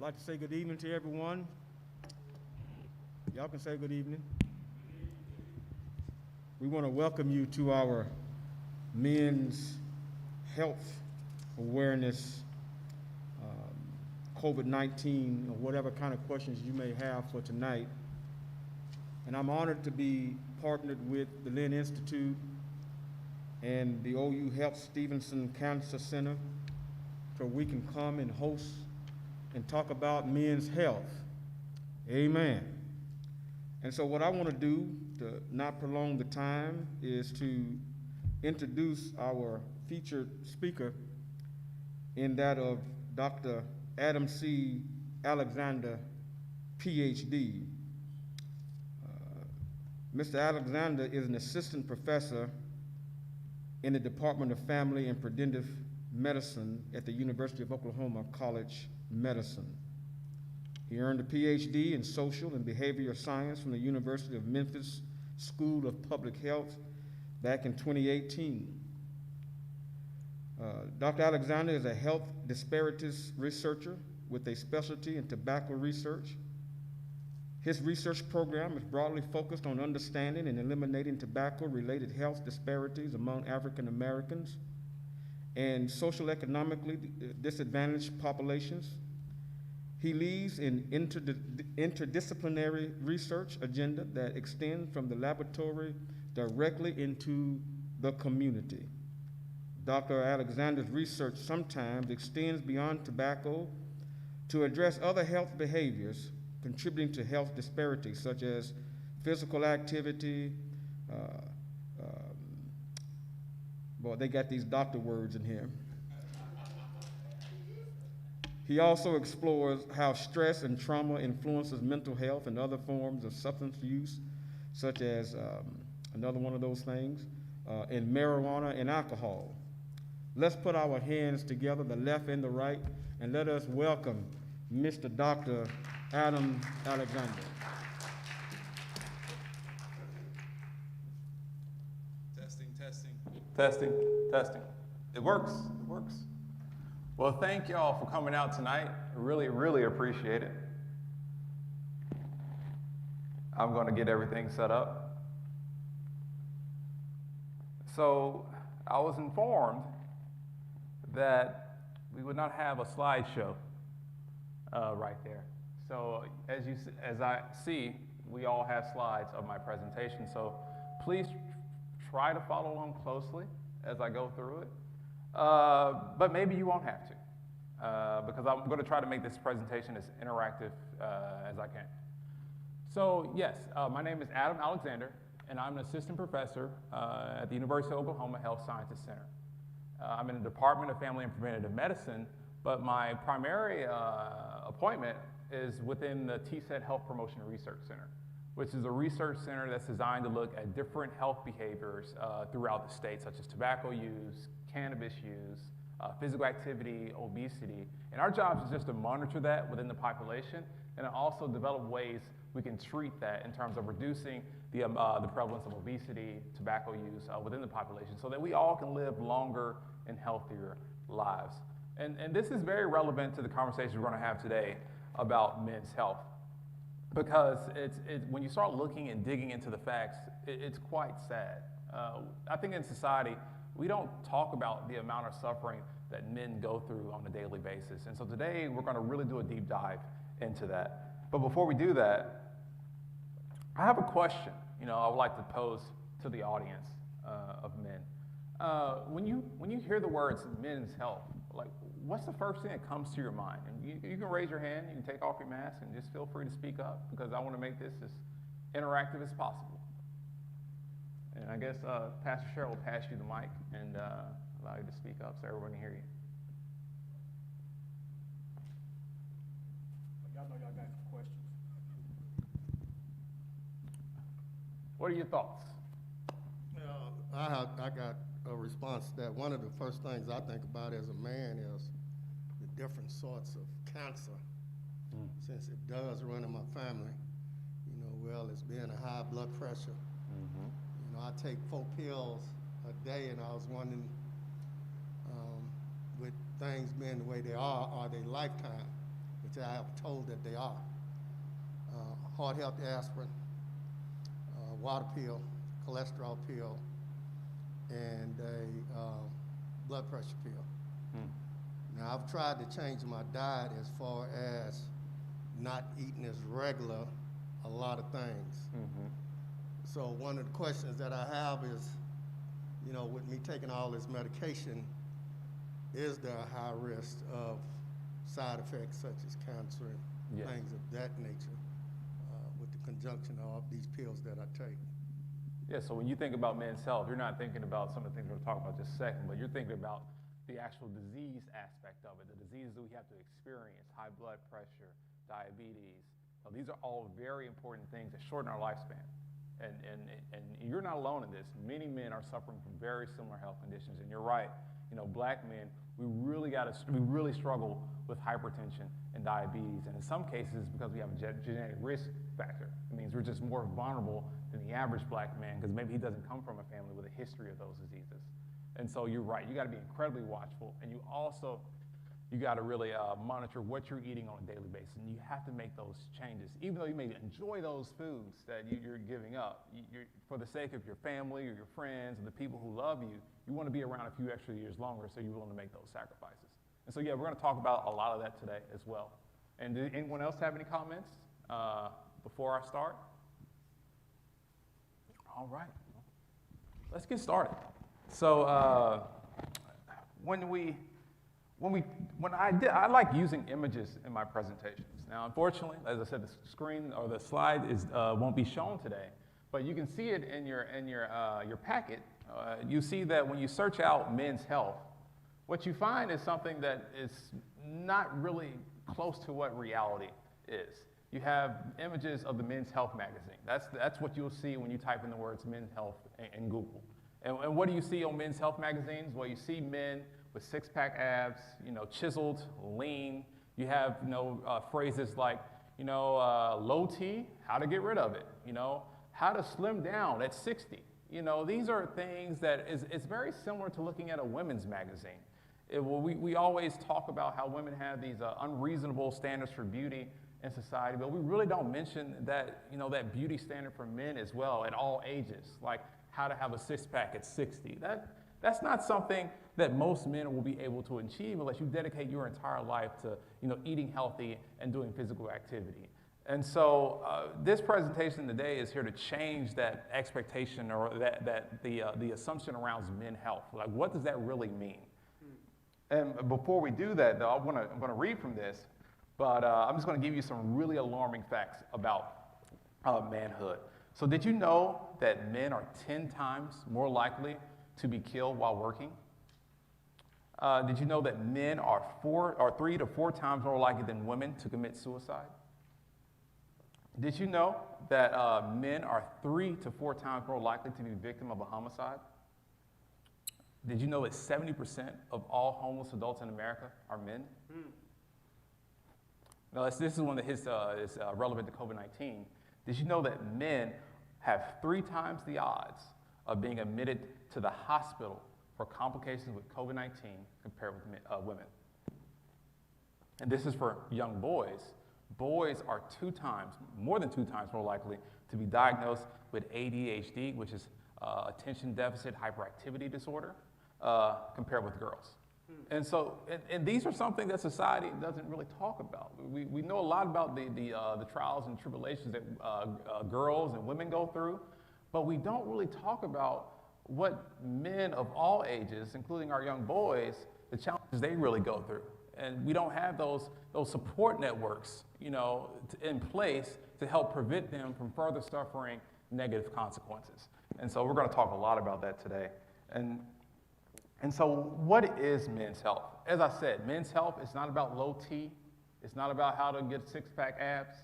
I'd like to say good evening to everyone. Y'all can say good evening. We want to welcome you to our Men's Health Awareness COVID-19 or whatever kind of questions you may have for tonight. And I'm honored to be partnered with the Lynn Institute and the OU Health Stevenson Cancer Center so we can come and host and talk about men's health. Amen. And so what I want to do to not prolong the time is to introduce our featured speaker in that of Dr. Adam C. Alexander, PhD. Mr. Alexander is an assistant professor in the Department of Family and Preventive Medicine at the University of Oklahoma College Medicine. He earned a PhD in social and behavioral science from the University of Memphis School of Public Health back in 2018. Dr. Alexander is a health disparities researcher with a specialty in tobacco research. His research program is broadly focused on understanding and eliminating tobacco-related health disparities among African Americans and social economically disadvantaged populations. He leads an interdisciplinary research agenda that extends from the laboratory directly into the community. Dr. Alexander's research sometimes extends beyond tobacco to address other health behaviors contributing to health disparities, such as physical activity. Boy, they got these doctor words in here. He also explores how stress and trauma influences mental health and other forms of substance use, such as another one of those things, and marijuana and alcohol. Let's put our hands together, the left and the right, and let us welcome Mr. Dr. Adam Alexander. Testing. It works. Well, thank y'all for coming out tonight. I really appreciate it. I'm going to get everything set up. So I was informed that we would not have a slideshow right there. So as I see, we all have slides of my presentation. So please try to follow along closely as I go through it. But maybe you won't have to, because I'm going to try to make this presentation as interactive as I can. So yes, my name is Adam Alexander, and I'm an assistant professor at the University of Oklahoma Health Sciences Center. I'm in the Department of Family and Preventive Medicine, but my primary appointment is within the TSET Health Promotion Research Center, which is a research center that's designed to look at different health behaviors throughout the state, such as tobacco use, cannabis use, physical activity, obesity. And our job is just to monitor that within the population and also develop ways we can treat that in terms of reducing the prevalence of obesity, tobacco use within the population so that we all can live longer and healthier lives. And this is very relevant to the conversation we're going to have today about men's health, because when you start looking and digging into the facts, it's quite sad. I think in society, we don't talk about the amount of suffering that men go through on a daily basis. And so today, we're going to really do a deep dive into that. But before we do that, I have a question, I would like to pose to the audience of men. When you hear the words men's health, like, what's the first thing that comes to your mind? And you can raise your hand, you can take off your mask, and just feel free to speak up, because I want to make this as interactive as possible. And I guess Pastor Cheryl will pass you the mic and allow you to speak up so everyone can hear you. Y'all know y'all got questions. What are your thoughts? I got a response that one of the first things I think about as a man is the different sorts of cancer, since it does run in my family. It's being a high blood pressure. I take 4 pills a day, and I was wondering, with things being the way they are they lifetime? With until I have told that they are. Heart health aspirin, water pill, cholesterol pill, and a blood pressure pill. Now, I've tried to change my diet as far as not eating as regular a lot of things. So one of the questions that I have is, you know, with me taking all this medication, is there a high risk of side effects such as cancer and Yes. things of that nature with the conjunction of these pills that I take? Yeah, so when you think about men's health, you're not thinking about some of the things we're going to talk about just a second, but you're thinking about the actual disease aspect of it, the diseases that we have to experience, high blood pressure, diabetes. So these are all very important things that shorten our lifespan. And you're not alone in this. Many men are suffering from very similar health conditions. And you're right, you know, black men, we really struggle with hypertension and diabetes. And in some cases, because we have a genetic risk factor, it means we're just more vulnerable than the average black man because maybe he doesn't come from a family with a history of those diseases. And so you're right, you got to be incredibly watchful, and you got to really monitor what you're eating on a daily basis, and you have to make those changes. Even though you may enjoy those foods that you're giving up, for the sake of your family or your friends and the people who love you, you want to be around a few extra years longer, so you're willing to make those sacrifices. And so yeah, we're going to talk about a lot of that today as well. And did anyone else have any comments before I start? All right, let's get started. So I like using images in my presentations. Now, unfortunately, as I said, the screen or the slide won't be shown today, but you can see it in your packet. You see that when you search out men's health, what you find is something that is not really close to what reality is. You have images of the Men's Health magazine. That's what you'll see when you type in the words men's health in Google. And what do you see on Men's Health magazines? Well, you see men with six-pack abs, you know, chiseled, lean. You have, you know, phrases like, you know, low T, how to get rid of it. You know, how to slim down at 60. You know, these are things that it's very similar to looking at a women's magazine. We always talk about how women have these unreasonable standards for beauty in society, but we really don't mention that, you know, that beauty standard for men as well at all ages, like how to have a six-pack at 60. That's not something that most men will be able to achieve unless you dedicate your entire life to, you know, eating healthy and doing physical activity. And so this presentation today is here to change that expectation or the assumption around men's health. Like, what does that really mean? And before we do that, though, I'm going to read from this, but I'm just going to give you some really alarming facts about manhood. So did you know that men are 10 times more likely to be killed while working? Did you know that men are 3 to 4 times more likely than women to commit suicide? Did you know that men are 3 to 4 times more likely to be a victim of a homicide? Did you know that 70% of all homeless adults in America are men? Now, this is one that is relevant to COVID-19. Did you know that men have 3 times the odds of being admitted to the hospital for complications with COVID-19 compared with women? And this is for young boys. Boys are more than 2 times more likely to be diagnosed with ADHD, which is attention deficit hyperactivity disorder, compared with girls. And so, and these are something that society doesn't really talk about. We know a lot about the trials and tribulations that girls and women go through, but we don't really talk about what men of all ages, including our young boys, the challenges they really go through. And we don't have those support networks, you know, in place to help prevent them from further suffering negative consequences. And so we're going to talk a lot about that today. And so what is men's health? As I said, men's health is not about low T. It's not about how to get six-pack abs.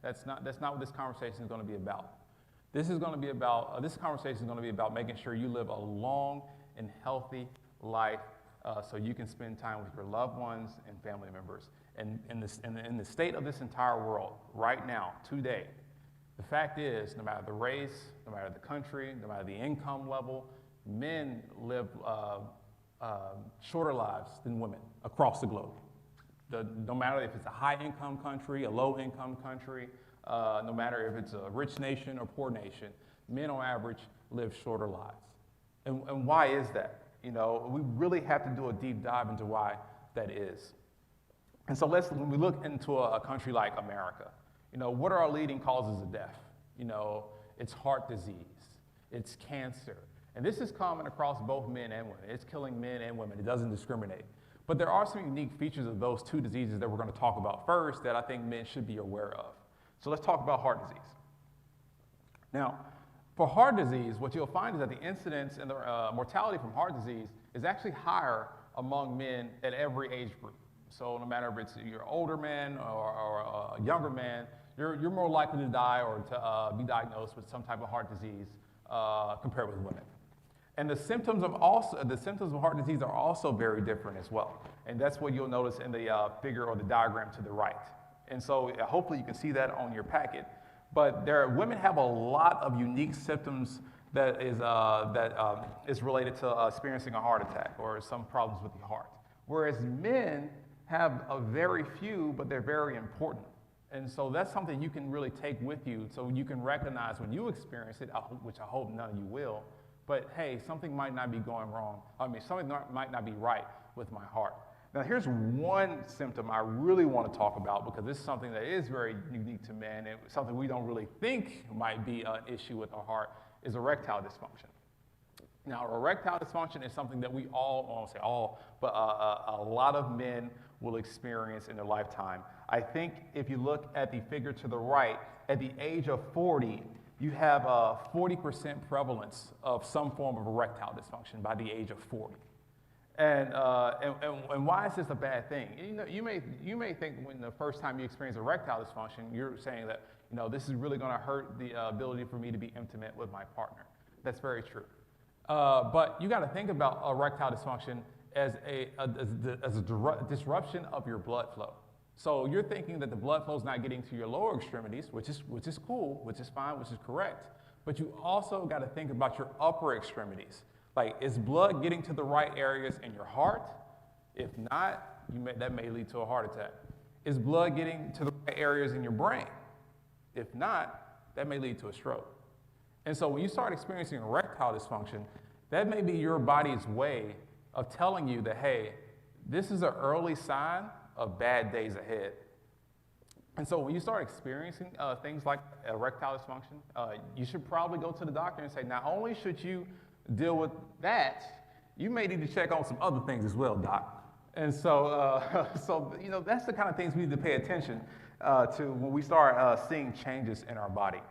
That's not what this conversation is going to be about. This conversation is going to be about making sure you live a long and healthy life so you can spend time with your loved ones and family members. And in the state of this entire world, right now, today, the fact is, no matter the race, no matter the country, no matter the income level, men live shorter lives than women across the globe. No matter if it's a high-income country, a low-income country, no matter if it's a rich nation or poor nation, men on average live shorter lives. And why is that? You know, we really have to do a deep dive into why that is. And so when we look into a country like America, you know, what are our leading causes of death? You know, it's heart disease, it's cancer. And this is common across both men and women. It's killing men and women. It doesn't discriminate. But there are some unique features of those two diseases that we're going to talk about first that I think men should be aware of. So let's talk about heart disease. Now, for heart disease, what you'll find is that the incidence and the mortality from heart disease is actually higher among men at every age group. So no matter if you're an older man or a younger man, you're more likely to die or to be diagnosed with some type of heart disease compared with women. And the symptoms of heart disease are also very different as well. And that's what you'll notice in the figure or the diagram to the right. And so hopefully you can see that on your packet. But women have a lot of unique symptoms that is related to experiencing a heart attack or some problems with the heart. Whereas men have a very few, but they're very important. And so that's something you can really take with you so you can recognize when you experience it, which I hope none of you will, but hey, something might not be going wrong. Something might not be right with my heart. Now here's one symptom I really want to talk about because this is something that is very unique to men and something we don't really think might be an issue with our heart is erectile dysfunction. Now erectile dysfunction is something that we all, I won't say all, but a lot of men will experience in their lifetime. I think if you look at the figure to the right, at the age of 40, you have a 40% prevalence of some form of erectile dysfunction by the age of 40. And why is this a bad thing? You know, you may think when the first time you experience erectile dysfunction, you're saying that, you know, this is really going to hurt the ability for me to be intimate with my partner. That's very true. But you got to think about erectile dysfunction as a disruption of your blood flow. So you're thinking that the blood flow is not getting to your lower extremities, which is cool, which is fine, which is correct. But you also got to think about your upper extremities. Like, is blood getting to the right areas in your heart? If not, that may lead to a heart attack. Is blood getting to the right areas in your brain? If not, that may lead to a stroke. And so when you start experiencing erectile dysfunction, that may be your body's way of telling you that, hey, this is an early sign of bad days ahead. And so when you start experiencing things like erectile dysfunction, you should probably go to the doctor and say, not only should you deal with that, you may need to check on some other things as well, doc. And so, you know, that's the kind of things we need to pay attention to when we start seeing changes in our body.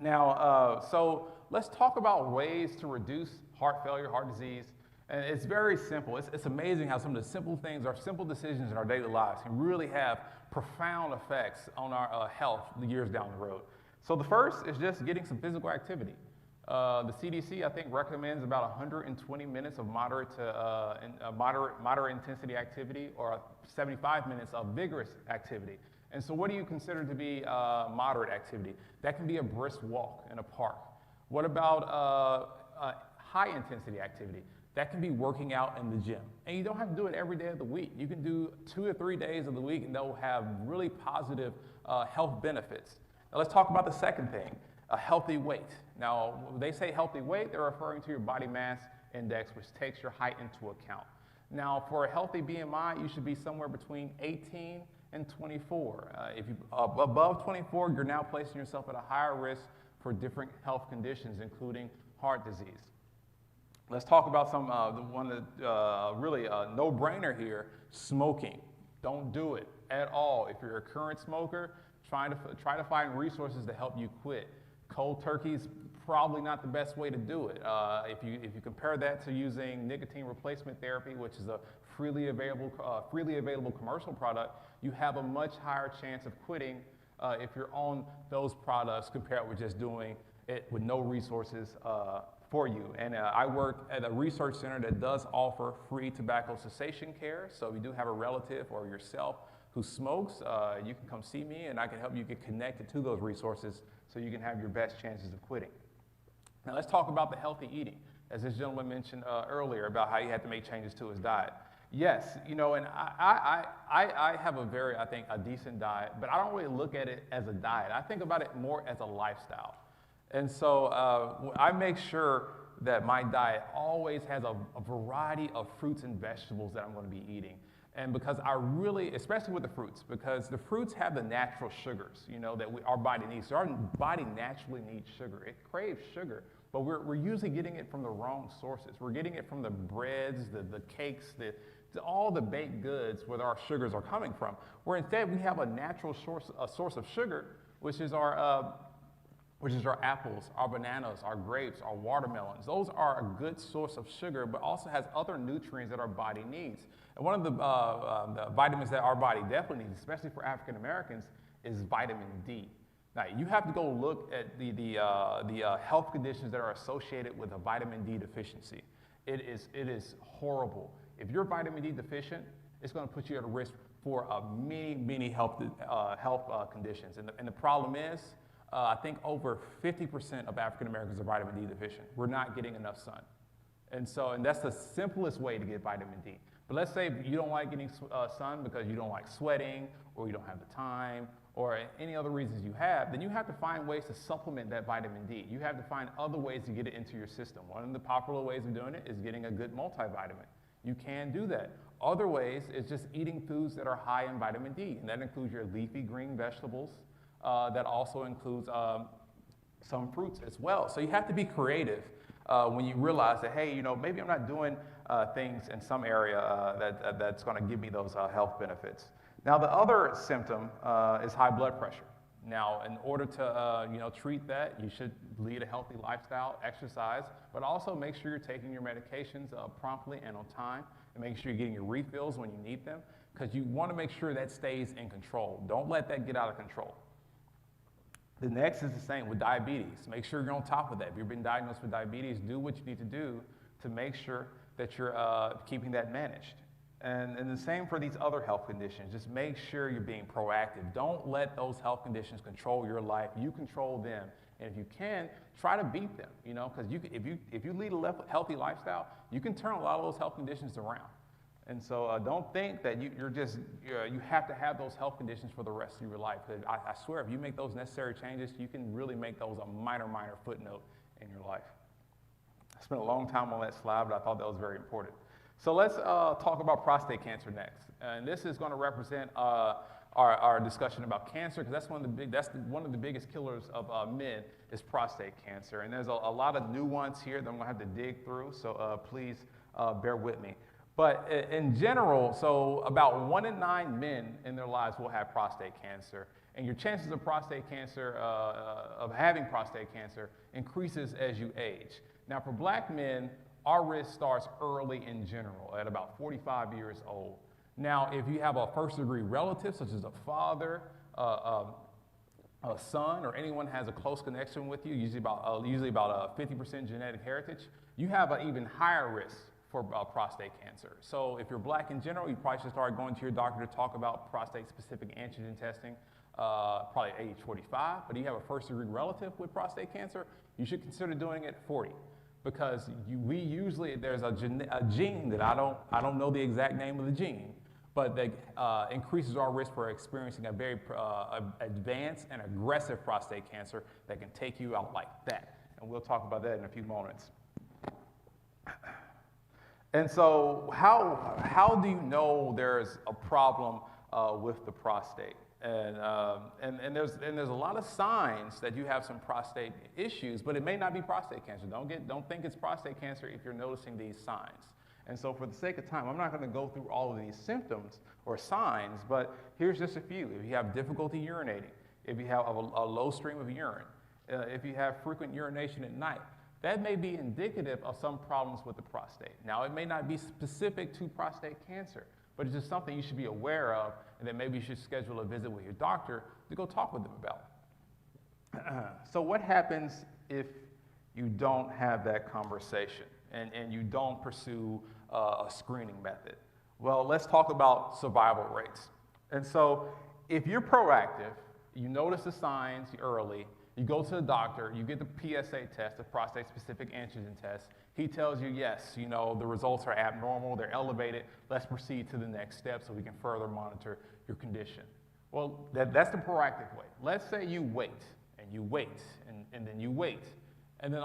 Now, so let's talk about ways to reduce heart failure, heart disease. And it's very simple. It's amazing how some of the simple things, our simple decisions in our daily lives can really have profound effects on our health the years down the road. So the first is just getting some physical activity. The CDC, I think, recommends about 120 minutes of moderate intensity activity or 75 minutes of vigorous activity. And so what do you consider to be moderate activity? That can be a brisk walk in a park. What about high intensity activity? That can be working out in the gym. And you don't have to do it every day of the week. You can do 2 or 3 days of the week and they'll have really positive health benefits. Now let's talk about the second thing, a healthy weight. Now, when they say healthy weight, they're referring to your body mass index, which takes your height into account. Now, for a healthy BMI, you should be somewhere between 18 and 24. If you're above 24, you're now placing yourself at a higher risk for different health conditions, including heart disease. Let's talk about some really no-brainer here, smoking. Don't do it at all. If you're a current smoker, try to find resources to help you quit. Cold turkey is probably not the best way to do it. If you compare that to using nicotine replacement therapy, which is a freely available commercial product, you have a much higher chance of quitting if you're on those products compared with just doing it with no resources for you. And I work at a research center that does offer free tobacco cessation care. So if you do have a relative or yourself who smokes, you can come see me and I can help you get connected to those resources so you can have your best chances of quitting. Now let's talk about the healthy eating. As this gentleman mentioned earlier about how he had to make changes to his diet. Yes, you know, and I have a very, I think, a decent diet, but I don't really look at it as a diet. I think about it more as a lifestyle. And so I make sure that my diet always has a variety of fruits and vegetables that I'm going to be eating. And because I really, especially with the fruits, because the fruits have the natural sugars, you know, that our body needs. So our body naturally needs sugar. It craves sugar, but we're usually getting it from the wrong sources. We're getting it from the breads, the cakes, all the baked goods where our sugars are coming from. Where instead we have a natural source of sugar, which is our apples, our bananas, our grapes, our watermelons. Those are a good source of sugar, but also has other nutrients that our body needs. And one of the vitamins that our body definitely needs, especially for African Americans, is vitamin D. Now, you have to go look at the health conditions that are associated with a vitamin D deficiency. It is horrible. If you're vitamin D deficient, it's going to put you at a risk for many health conditions. And the problem is, I think over 50% of African Americans are vitamin D deficient. We're not getting enough sun. And that's the simplest way to get vitamin D. But let's say you don't like getting sun because you don't like sweating, or you don't have the time, or any other reasons you have, then you have to find ways to supplement that vitamin D. You have to find other ways to get it into your system. One of the popular ways of doing it is getting a good multivitamin. You can do that. Other ways is just eating foods that are high in vitamin D, and that includes your leafy green vegetables. That also includes some fruits as well. So you have to be creative when you realize that, hey, you know, maybe I'm not doing things in some area that's going to give me those health benefits. Now, the other symptom is high blood pressure. Now, in order to treat that, you should lead a healthy lifestyle, exercise, but also make sure you're taking your medications promptly and on time, and make sure you're getting your refills when you need them, because you want to make sure that stays in control. Don't let that get out of control. The next is the same with diabetes. Make sure you're on top of that. If you've been diagnosed with diabetes, do what you need to do to make sure that you're keeping that managed. And the same for these other health conditions. Just make sure you're being proactive. Don't let those health conditions control your life. You control them. And if you can, try to beat them, you know, because if you lead a healthy lifestyle, you can turn a lot of those health conditions around. And so don't think that you have to have those health conditions for the rest of your life. I swear, if you make those necessary changes, you can really make those a minor footnote in your life. I spent a long time on that slide, but I thought that was very important. So let's talk about prostate cancer next. And this is going to represent our discussion about cancer, because that's one of the biggest killers of men is prostate cancer. And there's a lot of nuance here that I'm going to have to dig through, so please bear with me. But in general, so about 1 in 9 men in their lives will have prostate cancer. And your chances of prostate cancer, of having prostate cancer, increases as you age. Now, for black men, our risk starts early in general, at about 45 years old. Now, if you have a first-degree relative, such as a father, a son, or anyone has a close connection with you, usually about a 50% genetic heritage, you have an even higher risk for prostate cancer. So if you're black in general, you probably should start going to your doctor to talk about prostate-specific antigen testing, probably at age 45. But if you have a first-degree relative with prostate cancer, you should consider doing it at 40. Because there's a gene that I don't know the exact name of the gene, but that increases our risk for experiencing a very advanced and aggressive prostate cancer that can take you out like that. And we'll talk about that in a few moments. And so how do you know there's a problem with the prostate? And there's a lot of signs that you have some prostate issues, but it may not be prostate cancer. Don't think it's prostate cancer if you're noticing these signs. And so for the sake of time, I'm not going to go through all of these symptoms or signs, but here's just a few. If you have difficulty urinating, if you have a low stream of urine, if you have frequent urination at night, that may be indicative of some problems with the prostate. Now, it may not be specific to prostate cancer, but it's just something you should be aware of, and that maybe you should schedule a visit with your doctor to go talk with them about. So what happens if you don't have that conversation and you don't pursue a screening method? Well, let's talk about survival rates. And so if you're proactive, you notice the signs early, you go to the doctor, you get the PSA test, the prostate-specific antigen test, He tells you, yes, you know, the results are abnormal, they're elevated, let's proceed to the next step so we can further monitor your condition. Well, that's the proactive way. Let's say you wait, and you wait, and then you wait, and then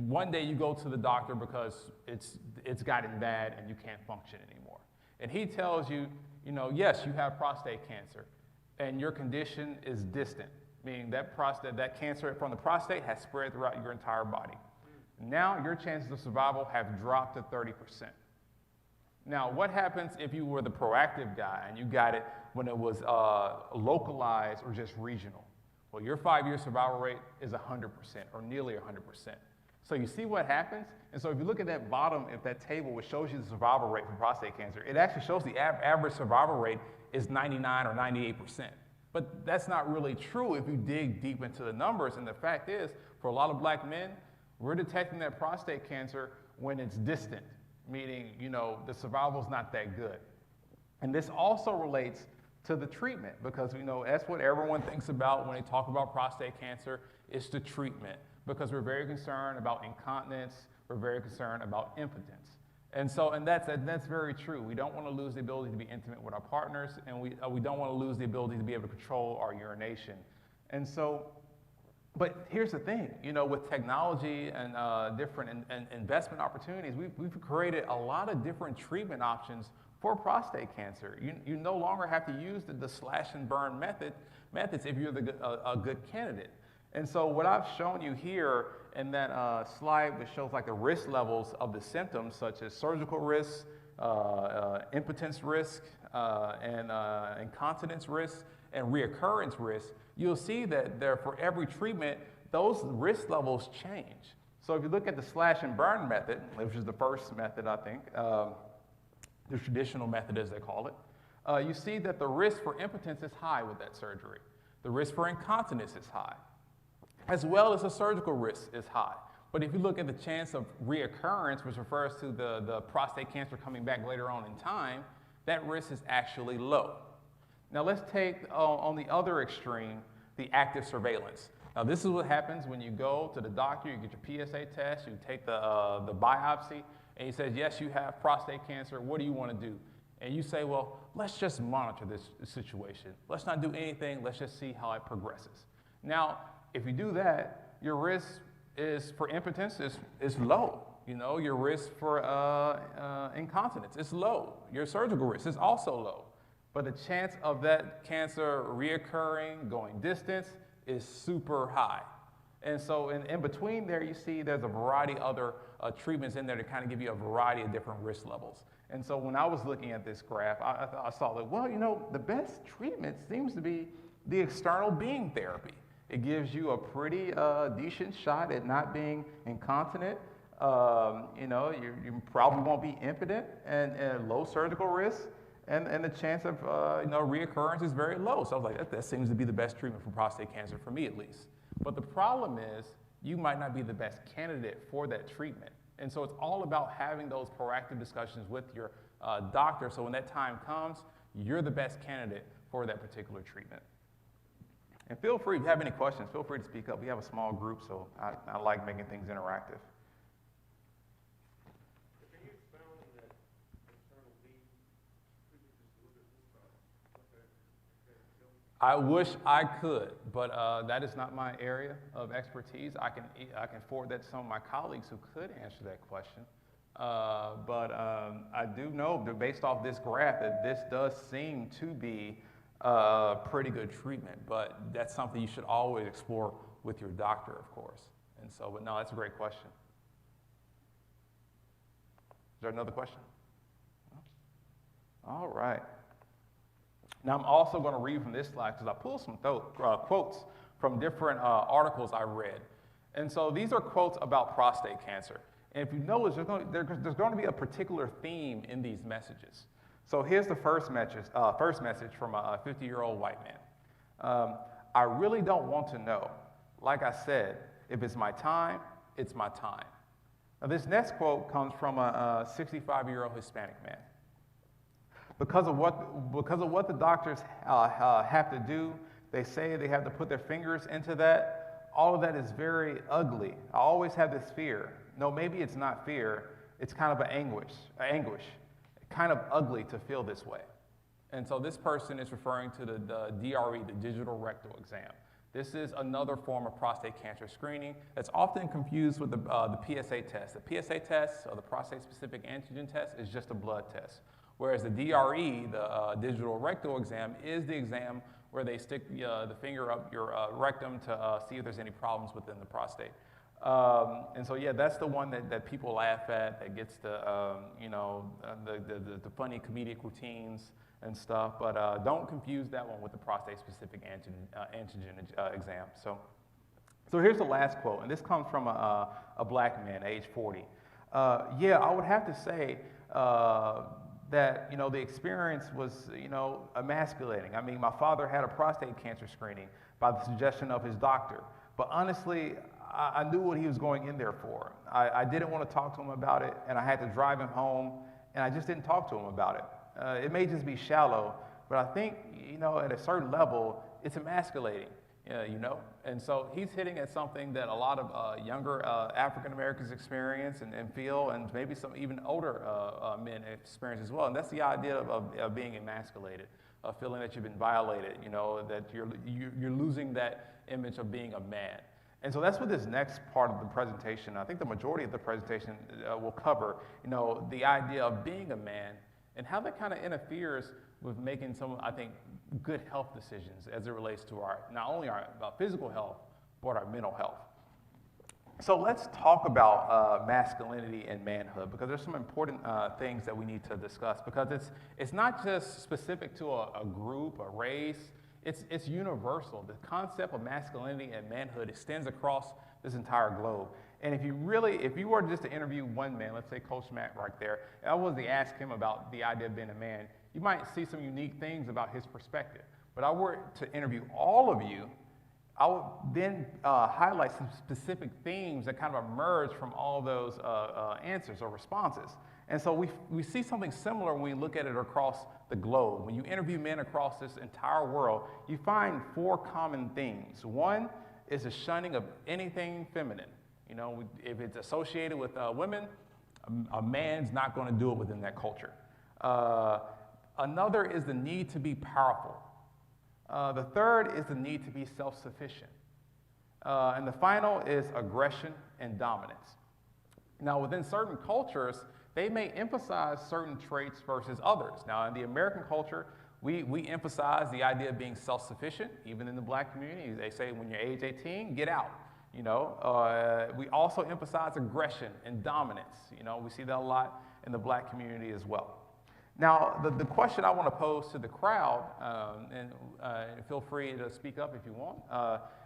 one day you go to the doctor because it's gotten bad and you can't function anymore. And he tells you, you know, yes, you have prostate cancer, and your condition is distant, meaning that cancer from the prostate has spread throughout your entire body. Now your chances of survival have dropped to 30%. Now, what happens if you were the proactive guy and you got it when it was localized or just regional? Well, your 5-year survival rate is 100% or nearly 100%. So you see what happens? And so if you look at that bottom of that table, which shows you the survival rate for prostate cancer, it actually shows the average survival rate is 99 or 98%. But that's not really true if you dig deep into the numbers. And the fact is, for a lot of black men, we're detecting that prostate cancer when it's distant, meaning, you know, the survival is not that good. And this also relates to the treatment, because we know that's what everyone thinks about when they talk about prostate cancer, is the treatment, because we're very concerned about incontinence, we're very concerned about impotence. And that's very true. We don't want to lose the ability to be intimate with our partners, and we don't want to lose the ability to be able to control our urination. And so, but here's the thing, you know, with technology and different investment opportunities, we've created a lot of different treatment options for prostate cancer. You no longer have to use the slash and burn methods if you're a good candidate. And so what I've shown you here in that slide, which shows like the risk levels of the symptoms, such as surgical risk, impotence risk, and incontinence risk, and reoccurrence risk, you'll see that for every treatment, those risk levels change. So if you look at the slash and burn method, which is the first method, I think, the traditional method as they call it, you see that the risk for impotence is high with that surgery. The risk for incontinence is high, as well as the surgical risk is high. But if you look at the chance of reoccurrence, which refers to the prostate cancer coming back later on in time, that risk is actually low. Now let's take, on the other extreme, the active surveillance. Now this is what happens when you go to the doctor, you get your PSA test, you take the biopsy, and he says, yes, you have prostate cancer, what do you want to do? And you say, well, let's just monitor this situation. Let's not do anything, let's just see how it progresses. Now, if you do that, your risk for impotence is low. You know, your risk for incontinence is low. Your surgical risk is also low. But the chance of that cancer reoccurring, going distance, is super high. And so in between there, you see there's a variety of other treatments in there to kind of give you a variety of different risk levels. And so when I was looking at this graph, I saw that, well, you know, the best treatment seems to be the external beam therapy. It gives you a pretty decent shot at not being incontinent. You know, you probably won't be impotent, and low surgical risk. And the chance of reoccurrence is very low. So I was like, that seems to be the best treatment for prostate cancer, for me at least. But the problem is, you might not be the best candidate for that treatment. And so it's all about having those proactive discussions with your doctor, so when that time comes, you're the best candidate for that particular treatment. And feel free, if you have any questions, feel free to speak up. We have a small group, so I like making things interactive. I wish I could, but that is not my area of expertise. I can forward that to some of my colleagues who could answer that question. But I do know that based off this graph that this does seem to be pretty good treatment, but that's something you should always explore with your doctor, of course. And so, but no, that's a great question. Is there another question? No? All right. Now, I'm also going to read from this slide because I pulled some quotes from different articles I read. And so these are quotes about prostate cancer. And if you notice, there's going to be a particular theme in these messages. So here's the first message from a 50-year-old white man. I really don't want to know. Like I said, if it's my time, it's my time. Now, this next quote comes from a 65-year-old Hispanic man. Because of what the doctors have to do, they say they have to put their fingers into that. All of that is very ugly. I always have this fear. No, maybe it's not fear. It's kind of an anguish, kind of ugly to feel this way. And so this person is referring to the DRE, the digital rectal exam. This is another form of prostate cancer screening that's often confused with the PSA test. The PSA test, or the prostate-specific antigen test, is just a blood test. Whereas the DRE, the digital rectal exam, is the exam where they stick the finger up your rectum to see if there's any problems within the prostate. And so, yeah, that's the one that people laugh at, that gets the, the funny comedic routines and stuff. But don't confuse that one with the prostate-specific antigen exam. So here's the last quote, and this comes from a black man, age 40. Yeah, I would have to say that, the experience was, emasculating. I mean, my father had a prostate cancer screening by the suggestion of his doctor. But honestly, I knew what he was going in there for. I didn't want to talk to him about it, and I had to drive him home, and I just didn't talk to him about it. It may just be shallow, but I think, at a certain level, it's emasculating, And so he's hitting at something that a lot of younger African Americans experience and feel, and maybe some even older men experience as well. And that's the idea of being emasculated, of feeling that you've been violated, that you're losing that image of being a man. And so that's what this next part of the presentation, I think the majority of the presentation will cover, the idea of being a man and how that kind of interferes with making some, I think, good health decisions as it relates to not only our physical health, but our mental health. So let's talk about masculinity and manhood, because there's some important things that we need to discuss, because it's not just specific to a group, a race. It's universal. The concept of masculinity and manhood extends across this entire globe. And if you were just to interview one man, let's say Coach Matt right there, I was to ask him about the idea of being a man, you might see some unique things about his perspective. But I were to interview all of you, I would then highlight some specific themes that kind of emerge from all those answers or responses. And so we see something similar when we look at it across the globe. When you interview men across this entire world, you find 4 common themes. One is the shunning of anything feminine. If it's associated with women, a man's not going to do it within that culture. Another is the need to be powerful. The third is the need to be self-sufficient. And the final is aggression and dominance. Now, within certain cultures, they may emphasize certain traits versus others. Now, in the American culture, we emphasize the idea of being self-sufficient. Even in the black community, they say when you're age 18, get out. We also emphasize aggression and dominance. We see that a lot in the black community as well. Now, the question I want to pose to the crowd, and feel free to speak up if you want,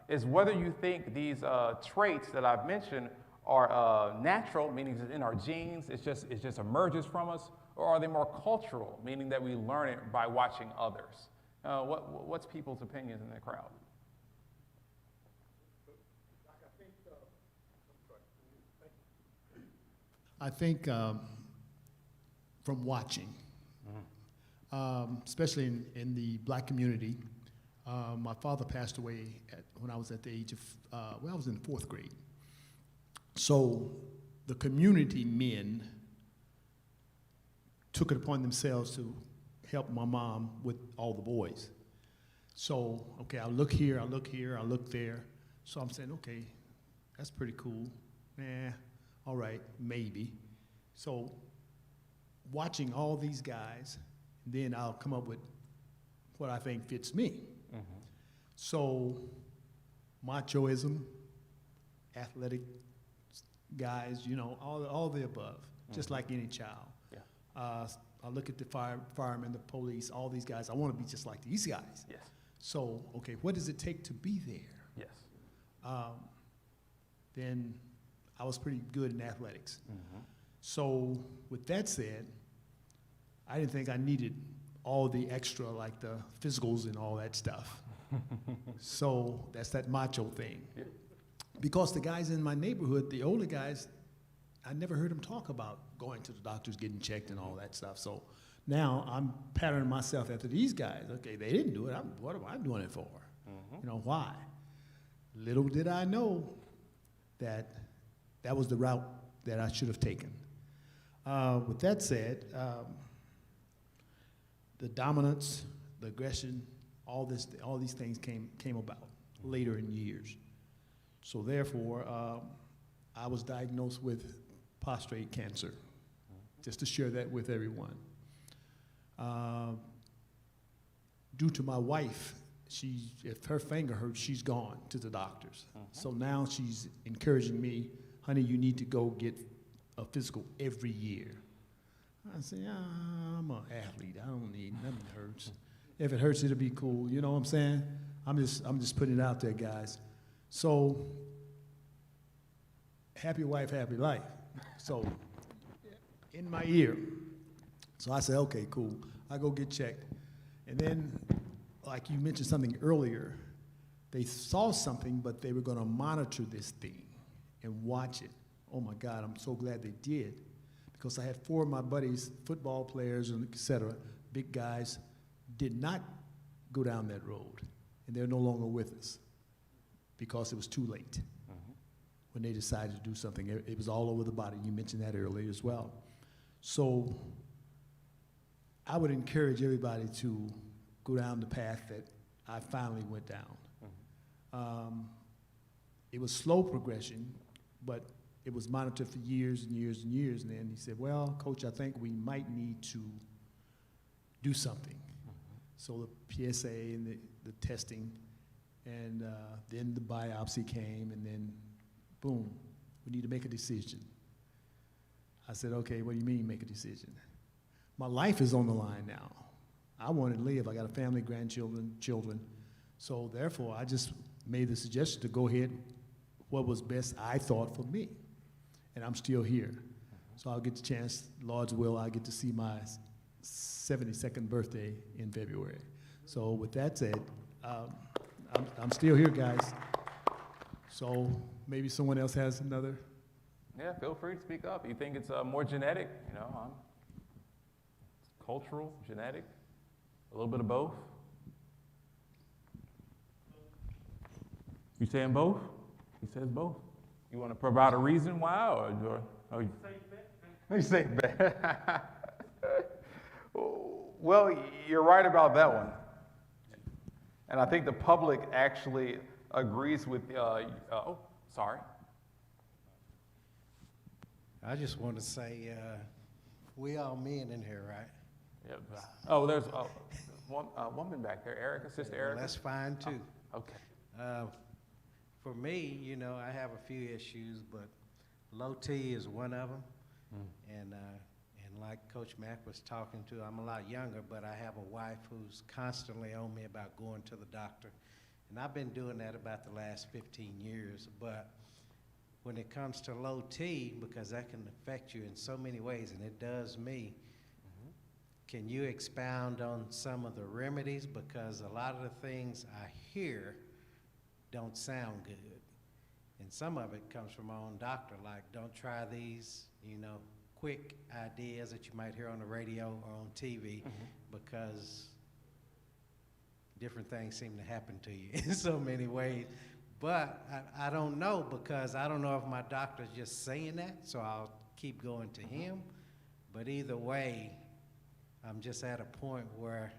is whether you think these traits that I've mentioned are natural, meaning it's in our genes, it just emerges from us, or are they more cultural, meaning that we learn it by watching others? What's people's opinions in the crowd? I think from watching, especially in the black community, my father passed away when I was at the age of, I was in 4th grade. So the community men took it upon themselves to help my mom with all the boys. So, okay, I look here, I look here, I look there. So I'm saying, okay, that's pretty cool. All right, maybe. So watching all these guys, then I'll come up with what I think fits me. Mm-hmm. So machoism, athletic guys, all the above, just like any child. Yeah. I look at the firemen, the police, all these guys. I want to be just like these guys. Yes. So, okay, what does it take to be there? Yes. Then I was pretty good in athletics. Mm-hmm. So with that said, I didn't think I needed all the extra, like the physicals and all that stuff. So that's that macho thing. Yeah. Because the guys in my neighborhood, the older guys, I never heard them talk about going to the doctors, getting checked and all that stuff. So now I'm patterning myself after these guys. Okay, they didn't do it. What am I doing it for? Mm-hmm. Why? Little did I know that was the route that I should have taken. With that said, the dominance, the aggression, all these things came about later in years. So therefore, I was diagnosed with prostate cancer, just to share that with everyone. Due to my wife, if her finger hurts, she's gone to the doctors. So now she's encouraging me, honey, you need to go get a physical every year. I say, I'm an athlete. I don't need nothing that hurts. If it hurts, it'll be cool. You know what I'm saying? I'm just putting it out there, guys. So, happy wife, happy life. So, in my ear. So I said, okay, cool. I go get checked. And then, like you mentioned something earlier, they saw something, but they were going to monitor this thing and watch it. Oh my God, I'm so glad they did. Because I had 4 of my buddies, football players, and et cetera, big guys, did not go down that road. And they're no longer with us because it was too late when they decided to do something. It was all over the body. You mentioned that earlier as well. So I would encourage everybody to go down the path that I finally went down. It was slow progression, but it was monitored for years and years and years. And then he said, well, Coach, I think we might need to do something. So the PSA and the testing, and then the biopsy came, and then boom, we need to make a decision. I said, okay, what do you mean make a decision? My life is on the line now. I want to live. I got a family, grandchildren, children. So therefore, I just made the suggestion to go ahead what was best I thought for me. And I'm still here. So I'll get the chance, Lord's will, I'll get to see my 72nd birthday in February. So with that said, I'm still here, guys. So maybe someone else has another. Yeah, feel free to speak up. You think it's more genetic, cultural, genetic, a little bit of both? You saying both? He says both. You want to provide a reason why, or you say bad? Well, you're right about that one. And I think the public actually agrees with, sorry. I just want to say, we all men in here, right? Yep. Oh, there's one woman back there, Erica, Sister Erica. Well, that's fine too. Okay. For me, I have a few issues, but low T is one of them. And like Coach Mack was talking to, I'm a lot younger, but I have a wife who's constantly on me about going to the doctor. And I've been doing that about the last 15 years. But when it comes to low T, because that can affect you in so many ways, and it does me, can you expound on some of the remedies? Because a lot of the things I hear don't sound good. And some of it comes from my own doctor, like don't try these, quick ideas that you might hear on the radio or on TV, because different things seem to happen to you in so many ways. But I don't know, because I don't know if my doctor's just saying that, so I'll keep going to him. But either way, I'm just at a point where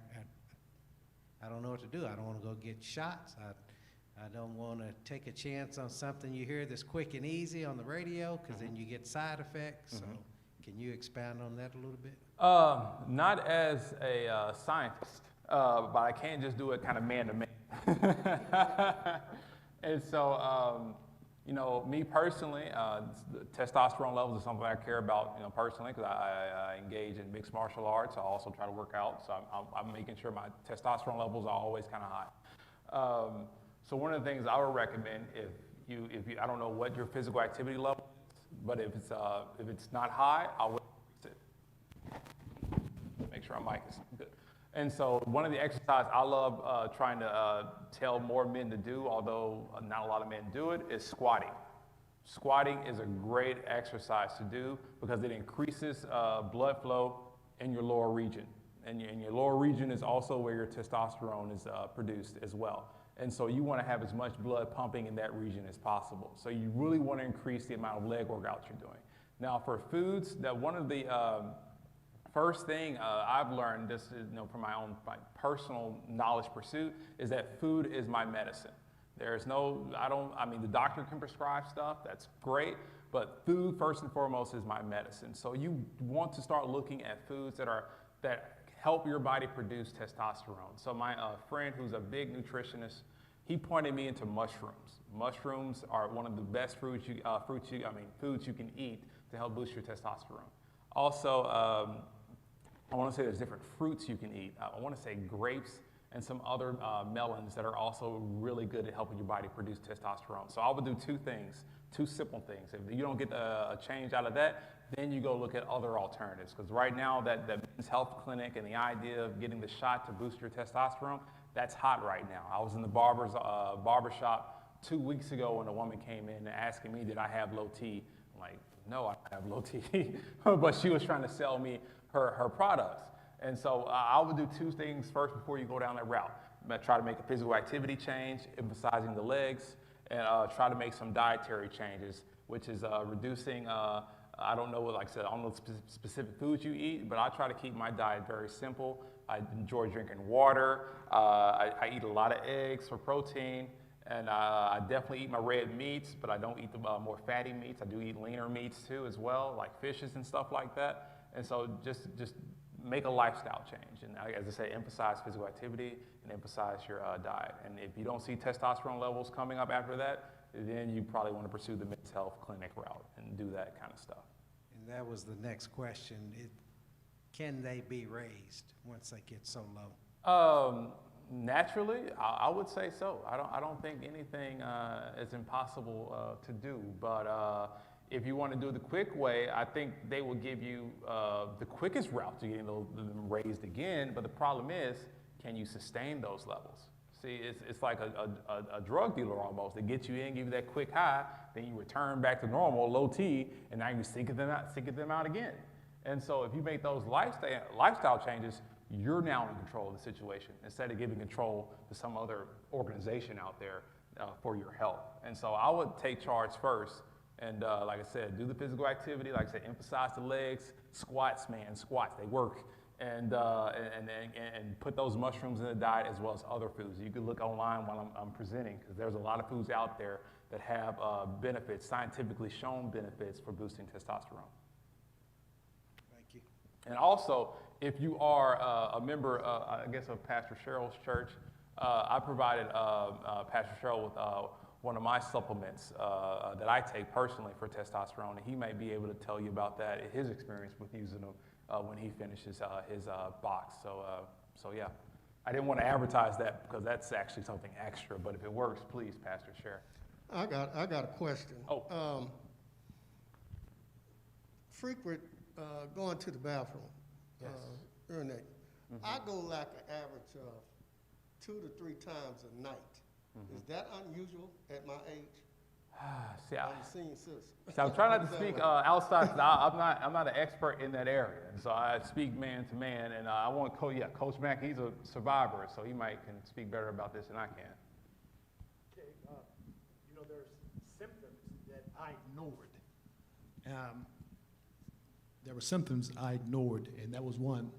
I don't know what to do. I don't want to go get shots. I don't want to take a chance on something you hear that's quick and easy on the radio, because then you get side effects. So can you expound on that a little bit? Not as a scientist, but I can just do it kind of man to man. And so, me personally, testosterone levels is something I care about, personally, because I engage in mixed martial arts. I also try to work out, so I'm making sure my testosterone levels are always kind of high. So one of the things I would recommend, if you, I don't know what your physical activity level is, but if it's not high, I would increase it. Make sure our mic is good. And so one of the exercises I love trying to tell more men to do, although not a lot of men do it, is squatting. Squatting is a great exercise to do because it increases blood flow in your lower region. And your lower region is also where your testosterone is produced as well. And so you want to have as much blood pumping in that region as possible. So you really want to increase the amount of leg workouts you're doing. Now for foods, that one of the first thing I've learned, this is, from my own personal knowledge pursuit, is that food is my medicine. There's no, the doctor can prescribe stuff, that's great, but food first and foremost is my medicine. So you want to start looking at foods that help your body produce testosterone. So my friend who's a big nutritionist, he pointed me into mushrooms. Mushrooms are one of the best foods you can eat to help boost your testosterone. Also, I want to say there's different fruits you can eat. I want to say grapes and some other melons that are also really good at helping your body produce testosterone. So I would do two simple things. If you don't get a change out of that, then you go look at other alternatives. Because right now, that men's health clinic and the idea of getting the shot to boost your testosterone, that's hot right now. I was in the barber shop 2 weeks ago when a woman came in asking me, did I have low T? I'm like, no, I don't have low T. But she was trying to sell me her products. And so I would do two things first before you go down that route. Try to make a physical activity change, emphasizing the legs, and try to make some dietary changes, which is reducing, I don't know specific foods you eat, but I try to keep my diet very simple. I enjoy drinking water. I eat a lot of eggs for protein, and I definitely eat my red meats, but I don't eat the more fatty meats. I do eat leaner meats too as well, like fishes and stuff like that. And so just make a lifestyle change. And as I say, emphasize physical activity and emphasize your diet. And if you don't see testosterone levels coming up after that, then you probably want to pursue the men's health clinic route and do that kind of stuff. And that was the next question. Can they be raised once they get so low? Naturally, I would say so. I don't think anything is impossible to do. But if you want to do it the quick way, I think they will give you the quickest route to getting them raised again. But the problem is, can you sustain those levels? See, it's like a drug dealer almost. They get you in, give you that quick high, then you return back to normal, low T, and now you're sinking them out again. And so if you make those lifestyle changes, you're now in control of the situation instead of giving control to some other organization out there for your health. And so I would take charge first. And like I said, do the physical activity. Like I said, emphasize the legs. Squats, they work. And put those mushrooms in the diet as well as other foods. You can look online while I'm presenting, because there's a lot of foods out there that have benefits, scientifically shown benefits for boosting testosterone. Thank you. And also, if you are a member, I guess, of Pastor Cheryl's church, I provided Pastor Cheryl with one of my supplements that I take personally for testosterone, and he may be able to tell you about that, his experience with using them when he finishes his box. So yeah, I didn't want to advertise that because that's actually something extra, but if it works, please, Pastor, share. I got a question. Oh. Frequent going to the bathroom, Yes. urinate. I go like an average of 2 to 3 times a night. Is that unusual at my age? See, I'm a senior citizen. so I'm trying not to speak outside. I'm not an expert in that area, and so I speak man to man. And I want Coach Mack. He's a survivor, so he can speak better about this than I can. Okay, there's symptoms that I ignored. There were symptoms I ignored, and that was one.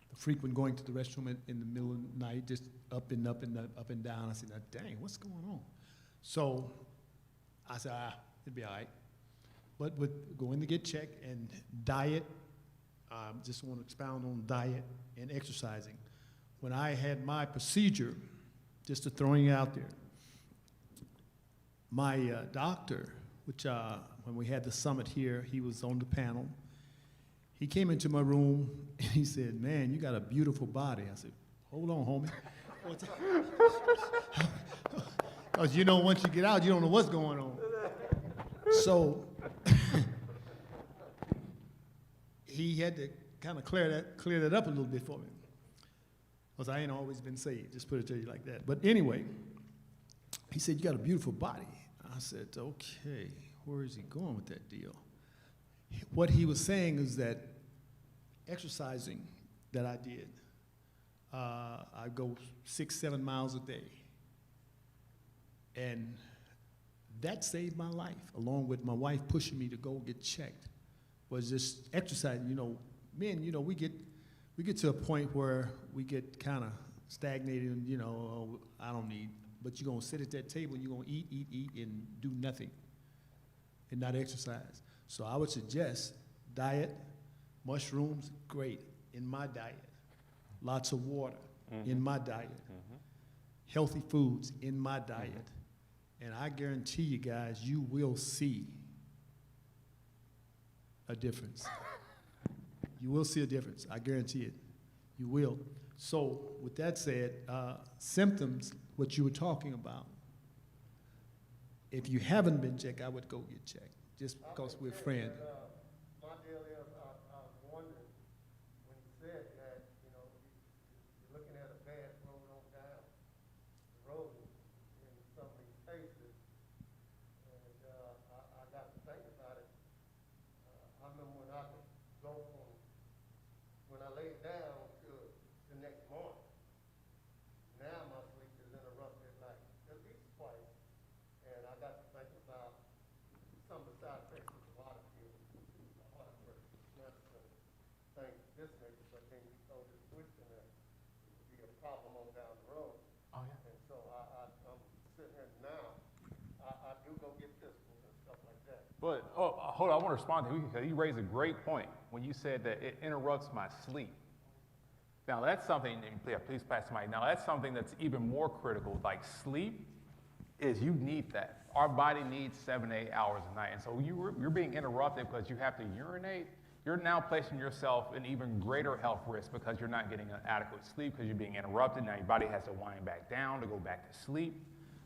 The frequent going to the restroom in the middle of the night, just up and down. I said, dang, what's going on? So I said, it'll be all right. But with going to get checked and diet, just want to expound on diet and exercising. When I had my procedure, just to throwing it out there, my doctor, which when we had the summit here, he was on the panel. He came into my room and he said, man, you got a beautiful body. I said, hold on, homie. Because once you get out, you don't know what's going on. So he had to kind of clear that up a little bit for me. Because I ain't always been saved, just put it to you like that. But anyway, he said, you got a beautiful body. I said, okay, where is he going with that deal? What he was saying is that exercising that I did, I go 6-7 miles a day. And that saved my life, along with my wife pushing me to go get checked, was just exercise. You know, men, you know, we get to a point where we get kind of stagnated and, you know, oh, I don't need, but you're gonna sit at that table, you're gonna eat, and do nothing, and not exercise. So I would suggest diet, mushrooms, great, in my diet. Lots of water, in my diet. Healthy foods, in my diet. And I guarantee you guys, you will see a difference. You will see a difference, I guarantee it. You will. So with that said, symptoms, what you were talking about, if you haven't been checked, I would go get checked, just because we're friends. My deal is, I was wondering, when you said that, you know, you're looking at a bad road on down the road in some of these cases, and I got to think about it. I remember when I could go from, when I laid down to the next morning. Now my sleep is interrupted like at least twice, and I got to think about some of the side effects of a lot of pills, a heart medicine, things of this nature, but then you know this switching that would be a problem on down the road. Oh, yeah. And so I'm sitting here now, I do go get pistols and stuff like that. But, hold on, I want to respond to you because you raised a great point when you said that it interrupts my sleep. Now that's something, and please pass the mic. Now that's something that's even more critical. Like sleep is, you need that. Our body needs 7 to 8 hours a night. And so you're being interrupted because you have to urinate. You're now placing yourself in even greater health risk because you're not getting an adequate sleep because you're being interrupted. Now your body has to wind back down to go back to sleep.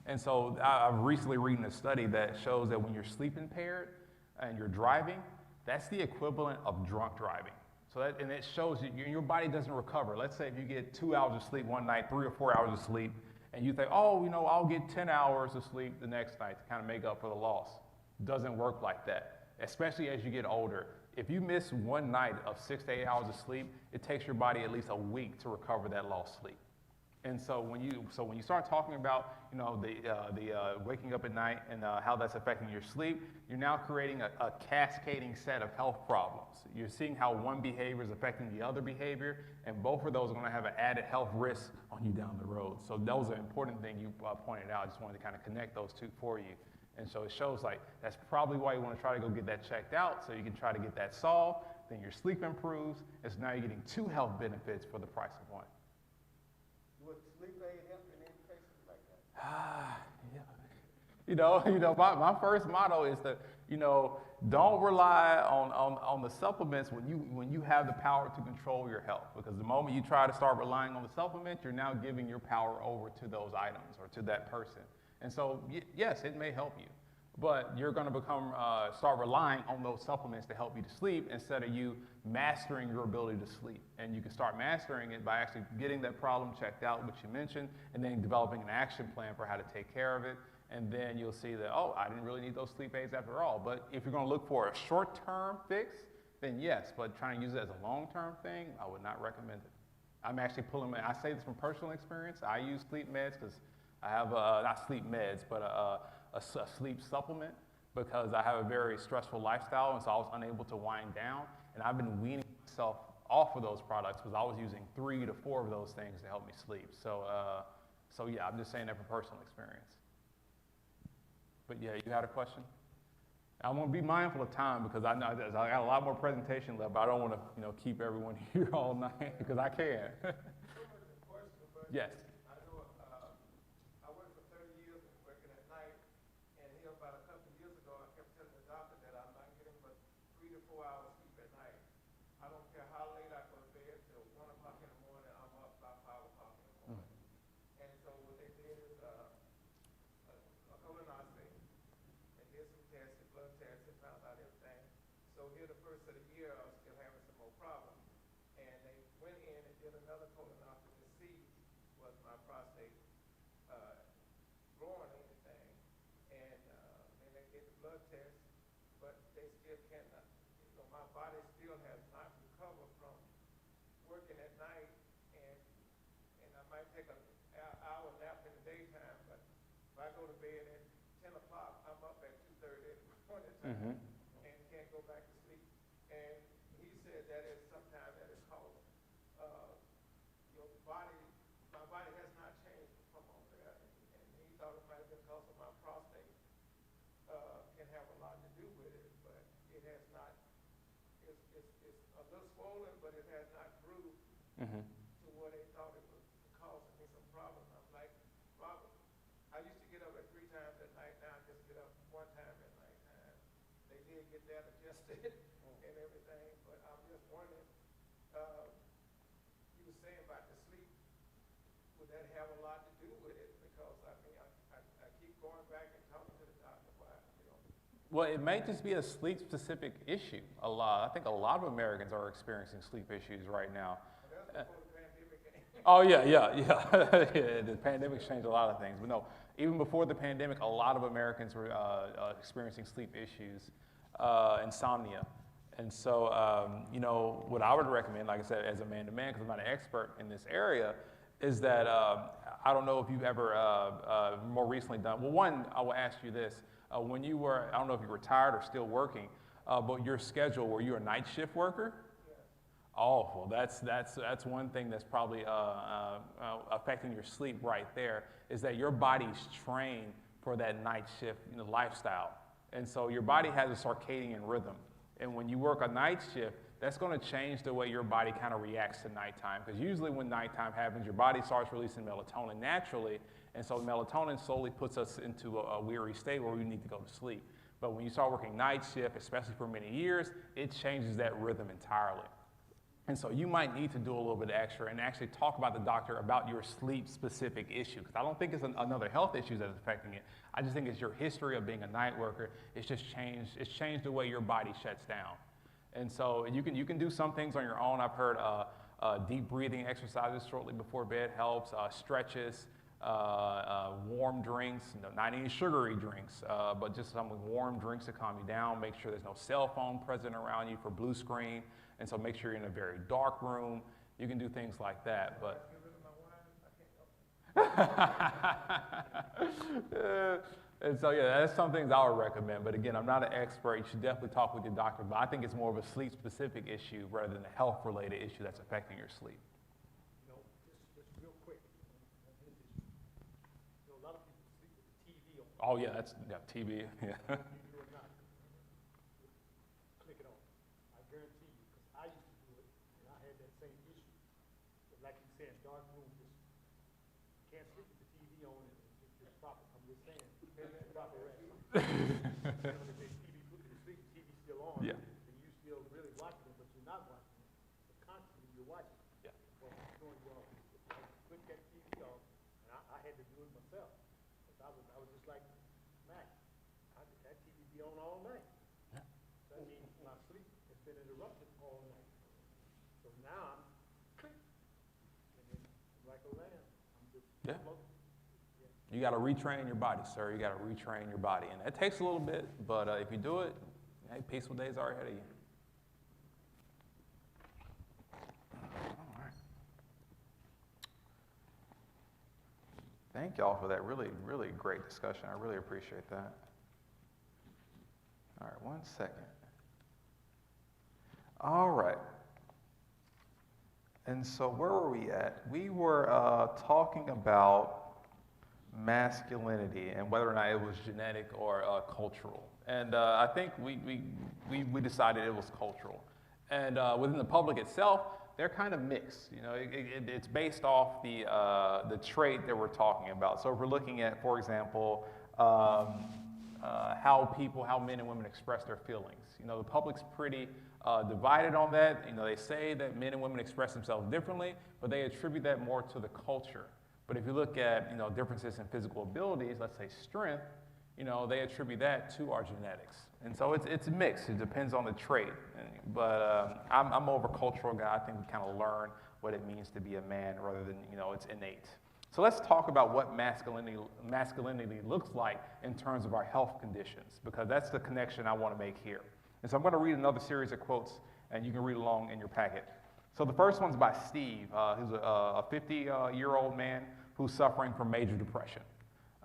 And so I've recently reading a study that shows that when you're sleep impaired and you're driving, that's the equivalent of drunk driving. So that, and it shows that your body doesn't recover. Let's say if you get 2 hours of sleep one night, 3 or 4 hours of sleep, and you think, oh, you know, I'll get 10 hours of sleep the next night to kind of make up for the loss. Doesn't work like that, especially as you get older. If you miss one night of 6 to 8 hours of sleep, it takes your body at least a week to recover that lost sleep. And so when you start talking about, you know, the waking up at night and how that's affecting your sleep, you're now creating a cascading set of health problems. You're seeing how one behavior is affecting the other behavior, and both of those are going to have an added health risk on you down the road. So that was an important thing you pointed out. I just wanted to kind of connect those two for you. And so it shows like that's probably why you want to try to go get that checked out so you can try to get that solved. Then your sleep improves, and so now you're getting 2 health benefits for the price of 1. Would sleep aid help in any cases like that? Yeah. You know, my first motto is to, you know, don't rely on the supplements when you have the power to control your health. Because the moment you try to start relying on the supplement, you're now giving your power over to those items or to that person. And so, yes, it may help you, but you're going to start relying on those supplements to help you to sleep instead of you mastering your ability to sleep. And you can start mastering it by actually getting that problem checked out, which you mentioned, and then developing an action plan for how to take care of it. And then you'll see that, oh, I didn't really need those sleep aids after all. But if you're going to look for a short-term fix, then yes, but trying to use it as a long-term thing, I would not recommend it. I'm actually I say this from personal experience. I use sleep meds because I have, not sleep meds, but a sleep supplement because I have a very stressful lifestyle, and so I was unable to wind down. And I've been weaning myself off of those products because I was using 3 to 4 of those things to help me sleep. So yeah, I'm just saying that from personal experience. But yeah, you had a question? I want to be mindful of time because I know I got a lot more presentation left, but I don't want to, you know, keep everyone here all night because I can. Yes. I know I worked for 30 years working at night, and here about a couple of years ago, I kept telling the doctor that I'm not getting but 3 to 4 hours sleep at night. I don't care how late I go to bed, till 1 o'clock in the morning, I'm up by 5 o'clock in the morning. And so what they did is a colonoscopy, and did some tests, blood tests, and found out everything. So here the first of the year, I was still having some more problems. And they went in and did another colonoscopy to see was my prostate growing anything. And then they did the blood test, but they still cannot, you know, my body still has not recovered from working at night, and I might take an hour nap in the daytime, but if I go to bed at 10 o'clock, I'm up Mm-hmm. and can't go back to sleep. And he said that is sometimes that is called, your body, my body has not changed from on there. And he thought it might have been because of my prostate, can have a lot to do with it, but it has not, it's a little swollen, but it has not grew Mm-hmm. to where they thought it was causing me some problems. I'm like, Robert, I used to get up at 3 times at night, now I just get up 1 time at nighttime. They did get that adjusted and everything, but I'm just wondering, you were saying about the sleep, would that have a lot to do with it? Because I mean, I keep going back and talking to the doctor, why, you know. Well, it may just be a sleep-specific issue. I think a lot of Americans are experiencing sleep issues right now. That's before the pandemic came. Oh yeah. Yeah, the pandemic's changed a lot of things, but no, even before the pandemic, a lot of Americans were experiencing sleep issues, insomnia. And so, you know, what I would recommend, like I said, as a man-to-man, because I'm not an expert in this area, is that I don't know if you've ever more recently done. Well, one, I will ask you this: when you were, I don't know if you're retired or still working, but your schedule, were you a night shift worker? Oh, well, that's one thing that's probably affecting your sleep right there, is that your body's trained for that night shift, you know, lifestyle. And so your body has a circadian rhythm. And when you work a night shift, that's going to change the way your body kind of reacts to nighttime. Because usually when nighttime happens, your body starts releasing melatonin naturally. And so melatonin slowly puts us into a weary state where we need to go to sleep. But when you start working night shift, especially for many years, it changes that rhythm entirely. And so you might need to do a little bit extra and actually talk about the doctor about your sleep-specific issue. Because I don't think it's another health issue that's affecting it. I just think it's your history of being a night worker. It's just changed. It's changed the way your body shuts down. And so you can do some things on your own. I've heard deep breathing exercises shortly before bed helps. Stretches, warm drinks. You know, not any sugary drinks, but just some warm drinks to calm you down. Make sure there's no cell phone present around you for blue screen. And so make sure you're in a very dark room. You can do things like that, but. And so yeah, that's some things I would recommend. But again, I'm not an expert. You should definitely talk with your doctor. But I think it's more of a sleep-specific issue rather than a health-related issue that's affecting your sleep. You know, just real quick. You know, a lot of people sleep with the TV on. Oh yeah, that's TV. Yeah. You or not. Click it on. I guarantee you, because I used to do it, and I had that same issue. But like you said, dark room, just can't sleep with the TV on and it's proper. I'm just saying, it's proper rest. You know, they say TV put you to sleep, TV's still on. Yeah. And you still really watching it, but you're not watching it. But constantly you're watching it. Yeah. Well, I'm showing you all, put that TV off, and I had to do it myself. Because I was just like, Mac, that TV be on all night. Yeah. That means my sleep has been interrupted all night. So now I'm click, and then like a lamb, I'm just Yeah. floating. You got to retrain your body, sir. You got to retrain your body. And it takes a little bit, but if you do it, hey, peaceful days are ahead of you. All right. Thank y'all for that really, really great discussion. I really appreciate that. All right, 1 second. All right. And so where were we at? We were talking about masculinity and whether or not it was genetic or cultural. And I think we decided it was cultural. And within the public itself, they're kind of mixed. You know, it's based off the trait that we're talking about. So if we're looking at, for example, how men and women express their feelings. You know, the public's pretty divided on that. You know, they say that men and women express themselves differently, but they attribute that more to the culture. But if you look at, you know, differences in physical abilities, let's say strength, you know, they attribute that to our genetics. And so it's mixed. It depends on the trait. But I'm more of a cultural guy. I think we kind of learn what it means to be a man rather than, you know, it's innate. So let's talk about what masculinity looks like in terms of our health conditions, because that's the connection I want to make here. And so I'm going to read another series of quotes, and you can read along in your packet. So the first one's by Steve, who's a 50-year-old man who's suffering from major depression.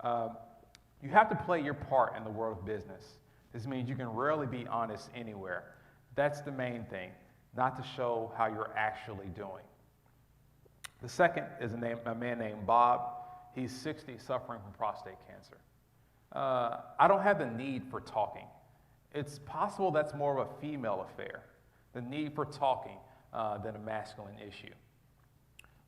You have to play your part in the world of business. This means you can rarely be honest anywhere. That's the main thing, not to show how you're actually doing. The second is a man named Bob. He's 60, suffering from prostate cancer. I don't have the need for talking. It's possible that's more of a female affair, the need for talking than a masculine issue.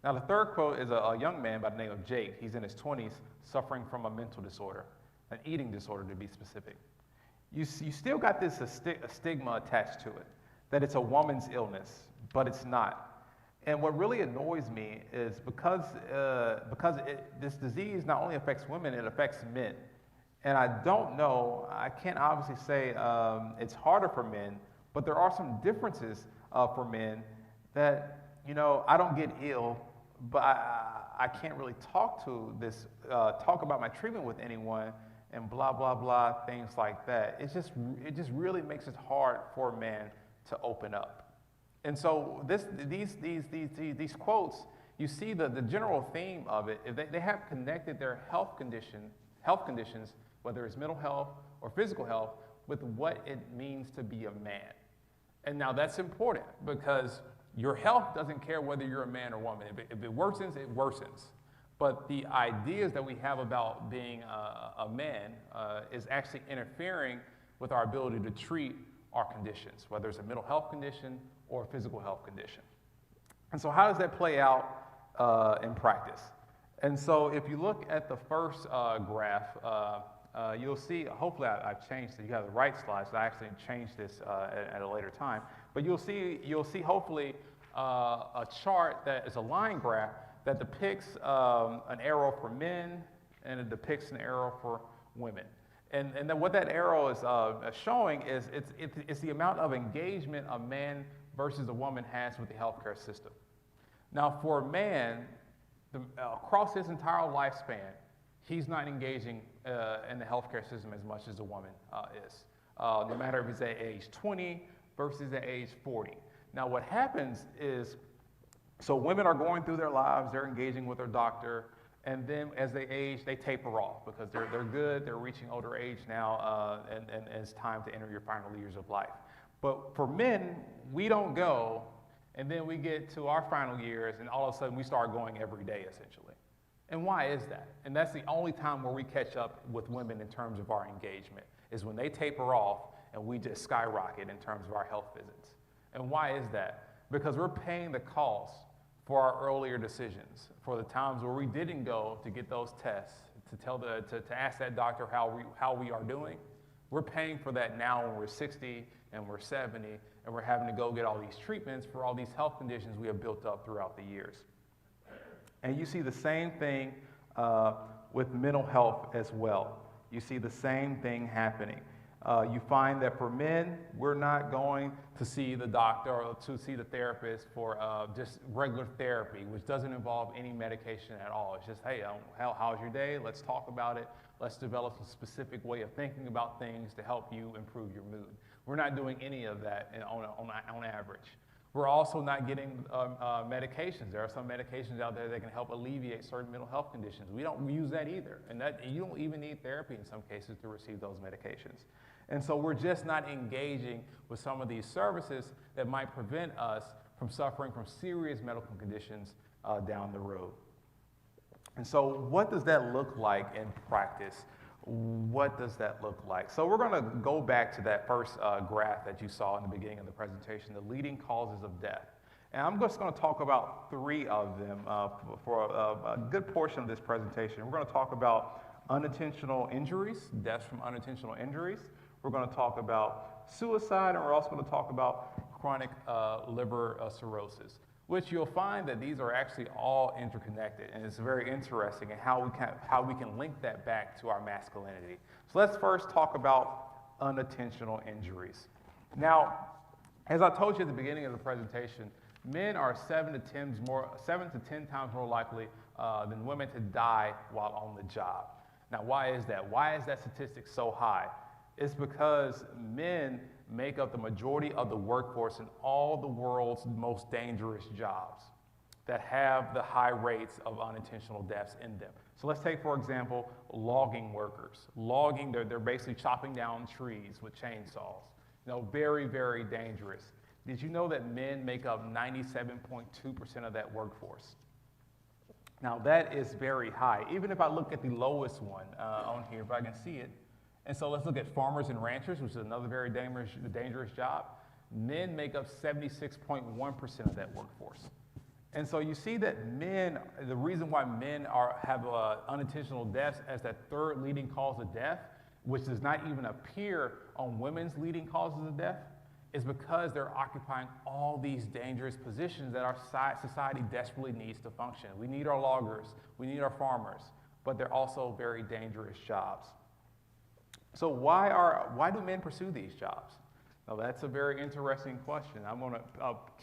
Now, the third quote is a young man by the name of Jake. He's in his 20s, suffering from a mental disorder, an eating disorder to be specific. You still got this a stigma attached to it, that it's a woman's illness, but it's not. And what really annoys me is because this disease not only affects women, it affects men. And I don't know, I can't obviously say it's harder for men, but there are some differences for men that, you know, I don't get ill, but I can't really talk about my treatment with anyone and blah, blah, blah, things like that. It just really makes it hard for a man to open up. And so these quotes, you see the general theme of it, they have connected their health conditions, whether it's mental health or physical health, with what it means to be a man. And now that's important because your health doesn't care whether you're a man or woman. If it worsens, it worsens. But the ideas that we have about being a man is actually interfering with our ability to treat our conditions, whether it's a mental health condition or a physical health condition. And so how does that play out in practice? And so if you look at the first graph, you'll see, hopefully I've changed it. You have the right slides, so I actually changed this at a later time. But you'll see hopefully a chart that is a line graph that depicts an arrow for men and it depicts an arrow for women. And then what that arrow is showing is it's the amount of engagement a man versus a woman has with the healthcare system. Now for a man, across his entire lifespan, he's not engaging in the healthcare system as much as a woman is. No matter if he's at age 20 versus at age 40. Now what happens is, so women are going through their lives, they're engaging with their doctor, and then as they age, they taper off because they're good, they're reaching older age now, and it's time to enter your final years of life. But for men, we don't go, and then we get to our final years, and all of a sudden we start going every day, essentially. And why is that? And that's the only time where we catch up with women in terms of our engagement, is when they taper off and we just skyrocket in terms of our health visits. And why is that? Because we're paying the cost for our earlier decisions, for the times where we didn't go to get those tests, to ask that doctor how we are doing. We're paying for that now when we're 60 and we're 70, and we're having to go get all these treatments for all these health conditions we have built up throughout the years. And you see the same thing with mental health as well. You see the same thing happening. You find that for men, we're not going to see the doctor or to see the therapist for just regular therapy, which doesn't involve any medication at all. It's just, hey, how's your day? Let's talk about it. Let's develop a specific way of thinking about things to help you improve your mood. We're not doing any of that on average. We're also not getting medications. There are some medications out there that can help alleviate certain mental health conditions. We don't use that either. And you don't even need therapy in some cases to receive those medications. And so we're just not engaging with some of these services that might prevent us from suffering from serious medical conditions down the road. And so what does that look like in practice? What does that look like? So we're going to go back to that first graph that you saw in the beginning of the presentation, the leading causes of death. And I'm just going to talk about 3 of them for a good portion of this presentation. We're going to talk about unintentional injuries, deaths from unintentional injuries. We're going to talk about suicide, and we're also going to talk about chronic liver cirrhosis, which you'll find that these are actually all interconnected, and it's very interesting in how we can link that back to our masculinity. So let's first talk about unintentional injuries. Now, as I told you at the beginning of the presentation, men are 7 to 10 times more likely than women to die while on the job. Now, why is that? Why is that statistic so high? It's because men make up the majority of the workforce in all the world's most dangerous jobs. that have the high rates of unintentional deaths in them. So let's take, for example, logging workers. Logging, they're basically chopping down trees with chainsaws. You know, very, very dangerous. Did you know that men make up 97.2% of that workforce? Now that is very high. Even if I look at the lowest one on here, if I can see it. And so let's look at farmers and ranchers, which is another very dangerous job. Men make up 76.1% of that workforce. And so you see that men, the reason why men have unintentional deaths as that third leading cause of death, which does not even appear on women's leading causes of death, is because they're occupying all these dangerous positions that our society desperately needs to function. We need our loggers, we need our farmers, but they're also very dangerous jobs. So why do men pursue these jobs? Now that's a very interesting question. I'm gonna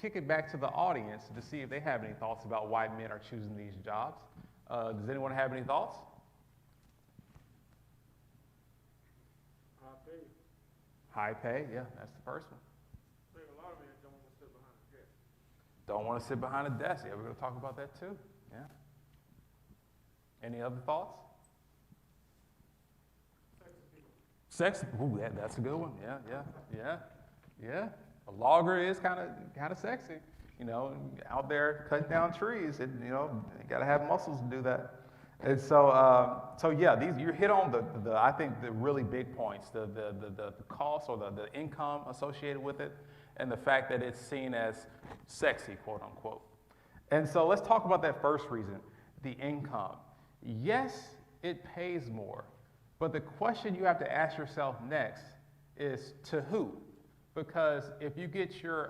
kick it back to the audience to see if they have any thoughts about why men are choosing these jobs. Does anyone have any thoughts? High pay, yeah, that's the first one. I think a lot of men don't want to sit behind a desk. Don't want to sit behind a desk. Yeah, we're going to talk about that too. Yeah. Any other thoughts? Sex. Ooh, that's a good one. Yeah. A logger is kind of sexy. You know, out there cutting down trees. And, you know, you got to have muscles to do that. And so yeah, you hit on the I think the really big points, the cost or the income associated with it, and the fact that it's seen as sexy, quote unquote. And so let's talk about that first reason, the income. Yes, it pays more, but the question you have to ask yourself next is to who? Because if you get your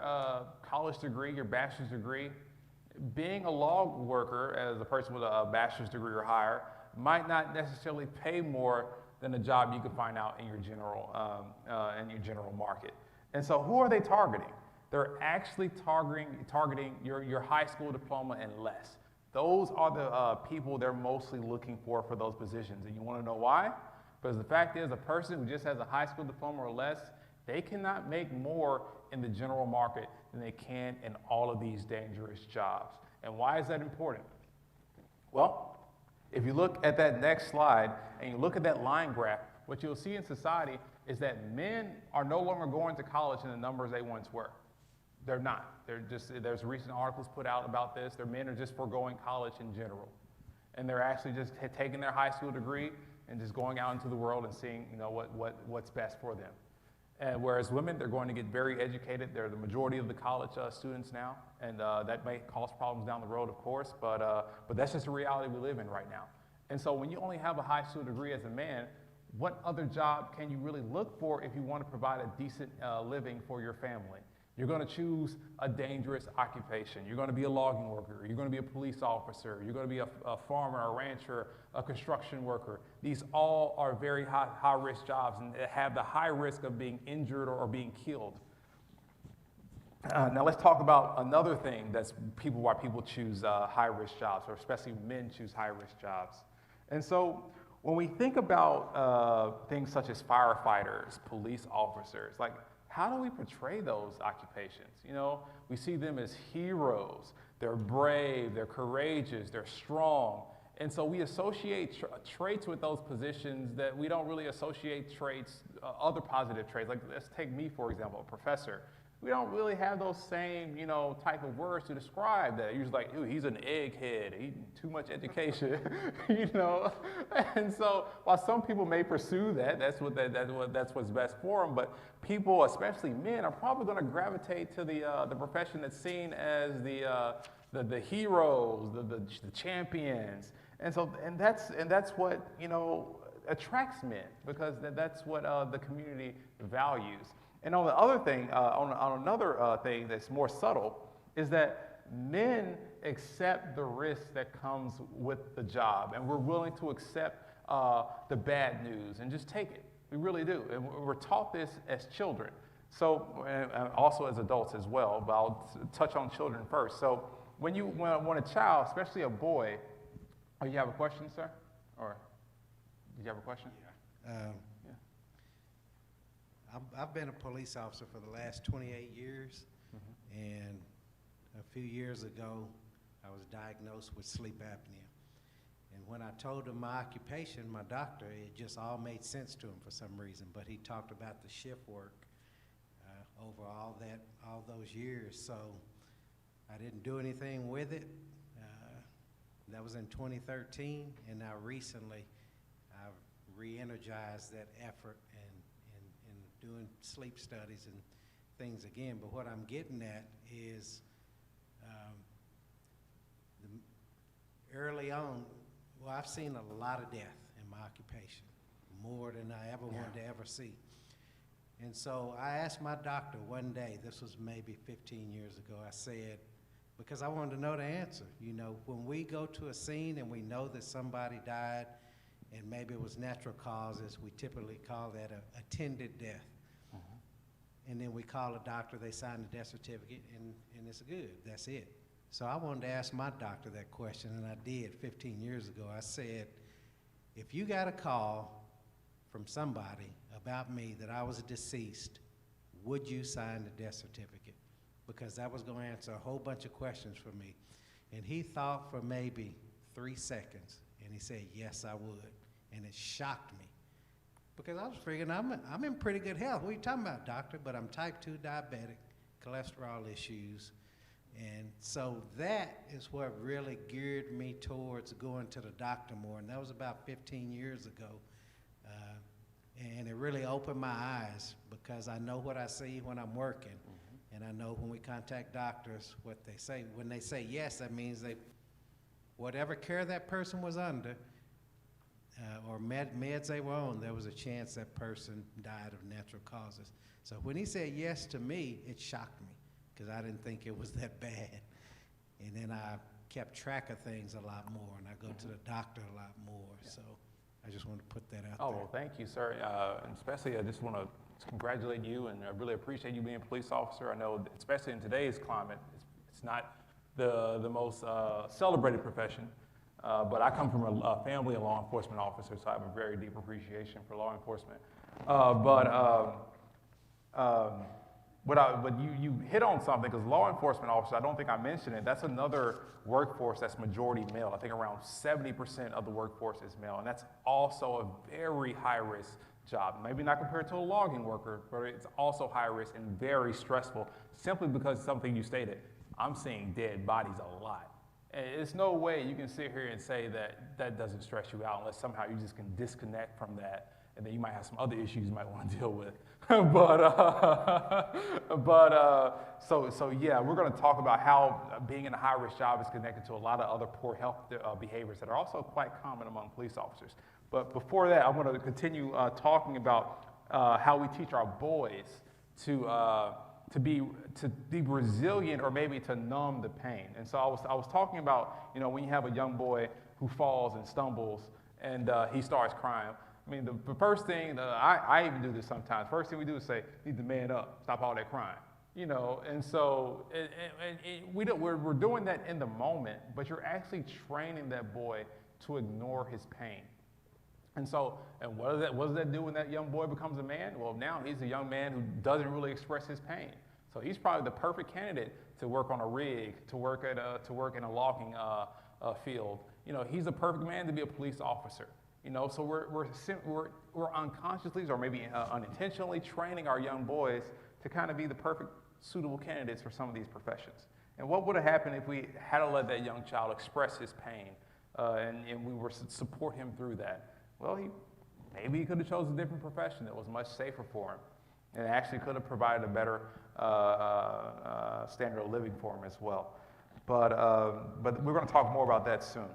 college degree, your bachelor's degree, being a log worker as a person with a bachelor's degree or higher might not necessarily pay more than a job you can find out in your general market. And so who are they targeting? They're actually targeting your high school diploma and less. Those are the people they're mostly looking for those positions. And you want to know why? Because the fact is, a person who just has a high school diploma or less, they cannot make more in the general market than they can in all of these dangerous jobs. And why is that important? Well, if you look at that next slide and you look at that line graph, what you'll see in society is that men are no longer going to college in the numbers they once were. They're not. There's recent articles put out about this. Their men are just foregoing college in general. And they're actually just taking their high school degree and just going out into the world and seeing, you know, what's best for them. And whereas women, they're going to get very educated. They're the majority of the college students now, and that may cause problems down the road, of course, but that's just the reality we live in right now. And so when you only have a high school degree as a man, what other job can you really look for if you want to provide a decent living for your family? You're going to choose a dangerous occupation. You're going to be a logging worker. You're going to be a police officer. You're going to be a farmer, a rancher, a construction worker. These all are very high-risk jobs and have the high risk of being injured or being killed. Now let's talk about another thing that's why people choose high-risk jobs, or especially men choose high-risk jobs. And so when we think about things such as firefighters, police officers, like, how do we portray those occupations? You know, we see them as heroes. They're brave, they're courageous, they're strong. And so we associate traits with those positions that we don't really associate traits, other positive traits. Like, let's take me, for example, a professor. We don't really have those same, you know, type of words to describe that. Usually like, ooh, he's an egghead, he too much education, you know? And so while some people may pursue that, that's what's best for them, but people, especially men, are probably gonna gravitate to the profession that's seen as the heroes, the champions. And so, and that's what, you know, attracts men, because that's what the community values. And on the other thing, on another thing that's more subtle, is that men accept the risk that comes with the job, and we're willing to accept the bad news and just take it. We really do, and we're taught this as children. So, and also as adults as well, but I'll touch on children first. So, when a child, especially a boy, oh, you have a question, sir? Or did you have a question? Yeah. I've been a police officer for the last 28 years, and a few years ago, I was diagnosed with sleep apnea. And when I told him my occupation, my doctor, it just all made sense to him for some reason. But he talked about the shift work over all those years. So I didn't do anything with it. That was in 2013, and now recently I've re-energized that effort and doing sleep studies and things again. But what I'm getting at is early on, well, I've seen a lot of death in my occupation, more than I ever wanted to ever see. And so I asked my doctor one day, this was maybe 15 years ago, I said, because I wanted to know the answer. You know, when we go to a scene and we know that somebody died and maybe it was natural causes, we typically call that a attended death. And then we call a doctor, they sign the death certificate, and it's good, that's it. So I wanted to ask my doctor that question, and I did 15 years ago. I said, if you got a call from somebody about me that I was deceased, would you sign the death certificate? Because that was going to answer a whole bunch of questions for me. And he thought for maybe 3 seconds, and he said, yes, I would. And it shocked me, because I was figuring I'm in pretty good health. What are you talking about, doctor? But I'm type 2 diabetic, cholesterol issues. And so that is what really geared me towards going to the doctor more. And that was about 15 years ago. And it really opened my eyes, because I know what I see when I'm working. And I know when we contact doctors, what they say. When they say yes, that means whatever care that person was under, or meds they were on, there was a chance that person died of natural causes. So when he said yes to me, it shocked me, because I didn't think it was that bad. And then I kept track of things a lot more, and I go to the doctor a lot more. Yeah. So I just want to put that out there. Well, thank you, sir. And especially, I just want to congratulate you, and I really appreciate you being a police officer. I know, especially in today's climate, it's not the most celebrated profession, but I come from a family of law enforcement officers, so I have a very deep appreciation for law enforcement. But you hit on something, because law enforcement officers, I don't think I mentioned it, that's another workforce that's majority male. I think around 70% of the workforce is male, and that's also a very high-risk job. Maybe not compared to a logging worker, but it's also high risk and very stressful, simply because something you stated, I'm seeing dead bodies a lot. And there's no way you can sit here and say that that doesn't stress you out, unless somehow you just can disconnect from that, and then you might have some other issues you might want to deal with. So yeah, we're going to talk about how being in a high-risk job is connected to a lot of other poor health behaviors that are also quite common among police officers. But before that, I want to continue talking about how we teach our boys to be resilient, or maybe to numb the pain. And so I was talking about, you know, when you have a young boy who falls and stumbles and he starts crying. I mean, the first thing, I even do this sometimes. First thing we do is say, need to man up, stop all that crying. You know, and so we're doing that in the moment, but you're actually training that boy to ignore his pain. And so, and what does that do when that young boy becomes a man? Well, now he's a young man who doesn't really express his pain. So he's probably the perfect candidate to work on a rig, to work in a logging field. You know, he's the perfect man to be a police officer. You know, so we're unconsciously, or maybe unintentionally, training our young boys to kind of be the perfect, suitable candidates for some of these professions. And what would have happened if we had to let that young child express his pain, and we were to support him through that? Well, maybe he could have chosen a different profession that was much safer for him, and actually could have provided a better standard of living for him as well. But we're going to talk more about that soon.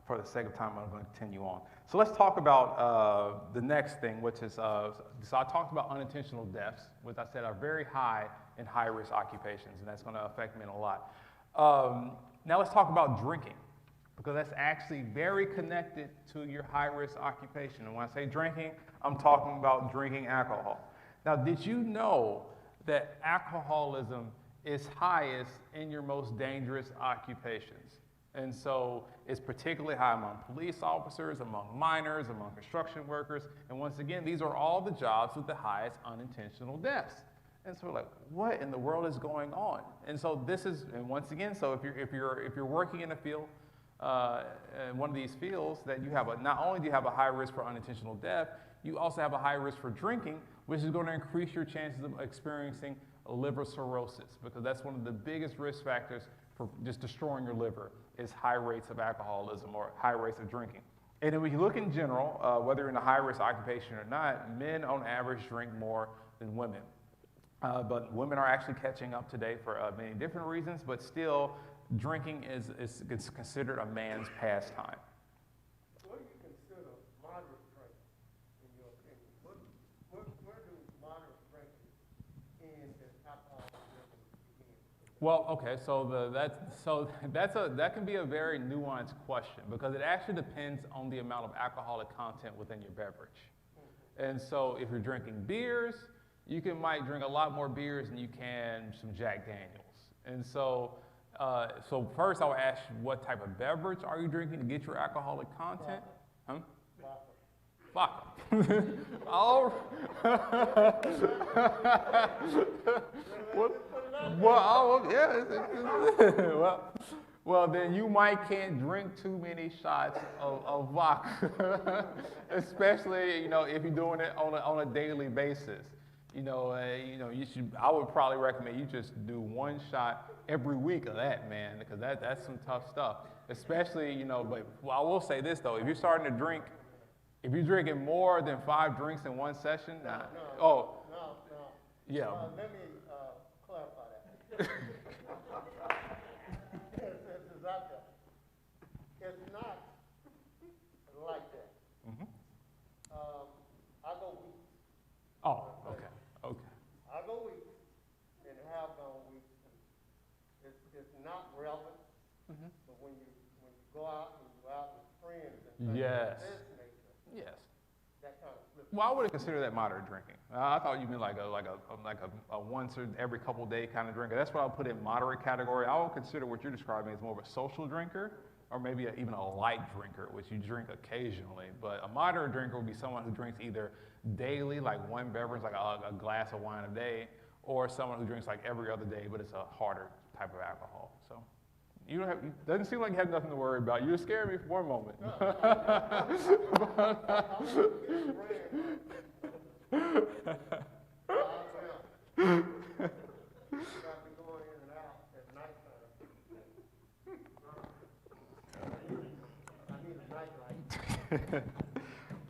For the sake of time, I'm going to continue on. So let's talk about the next thing, which is, so I talked about unintentional deaths, which I said are very high in high-risk occupations, and that's going to affect men a lot. Now let's talk about drinking, because that's actually very connected to your high-risk occupation. And when I say drinking, I'm talking about drinking alcohol. Now, did you know that alcoholism is highest in your most dangerous occupations? And so it's particularly high among police officers, among miners, among construction workers. And once again, these are all the jobs with the highest unintentional deaths. And so we're like, what in the world is going on? And so this is, and once again, so if you're working in a field, in one of these fields, that you have not only do you have a high risk for unintentional death, you also have a high risk for drinking, which is going to increase your chances of experiencing liver cirrhosis, because that's one of the biggest risk factors for just destroying your liver, is high rates of alcoholism or high rates of drinking. And then when you look in general, whether you're in a high-risk occupation or not, men on average drink more than women. But women are actually catching up today for many different reasons, but still, drinking is considered a man's pastime. What do you consider moderate drinking, in your opinion? Where do moderate drinking end and alcohol drinking begin? Well, okay, that can be a very nuanced question, because it actually depends on the amount of alcoholic content within your beverage. And so if you're drinking beers, you might drink a lot more beers than you can some Jack Daniels. And so, so first I would ask you, what type of beverage are you drinking to get your alcoholic content? Huh? Vodka. Oh. Well, yeah. Well, then you can't drink too many shots of vodka, especially if you're doing it on a daily basis. I would probably recommend you just do one shot every week of that, man, because that's some tough stuff. Especially, but I will say this though, if you're starting to drink, if you're drinking more than 5 drinks in one session, No. Yeah. Let me clarify that. It's not like that. Mm-hmm. I go weeks. Oh, okay. I go weeks and have gone weeks. It's not relevant. Mm-hmm. But when you go out and you out with friends and things Yes. of this nature, Yes. that kind of flips. Well, I wouldn't consider that moderate drinking. I thought you meant like a once or every couple day kind of drinker. That's what I'll put in moderate category. I would consider what you're describing as more of a social drinker, or maybe even a light drinker, which you drink occasionally. But a moderate drinker would be someone who drinks either daily, like one beverage, like a glass of wine a day, or someone who drinks like every other day, but it's a harder type of alcohol. So doesn't seem like you have nothing to worry about. You scared me for one moment.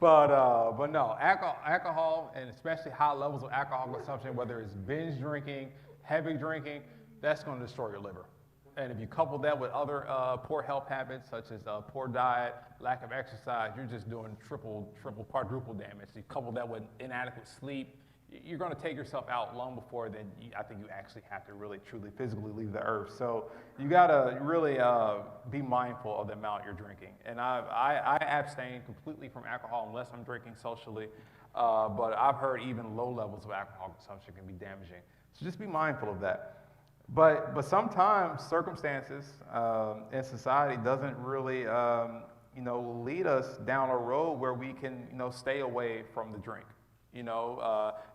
But no, alcohol, and especially high levels of alcohol consumption, whether it's binge drinking, heavy drinking, that's going to destroy your liver. And if you couple that with other poor health habits, such as poor diet, lack of exercise, you're just doing triple, quadruple damage. You couple that with inadequate sleep, you're going to take yourself out long before then. I think you actually have to really, truly, physically leave the earth. So you got to really be mindful of the amount you're drinking. And I abstain completely from alcohol unless I'm drinking socially. But I've heard even low levels of alcohol consumption can be damaging. So just be mindful of that. But sometimes circumstances in society doesn't really lead us down a road where we can stay away from the drink.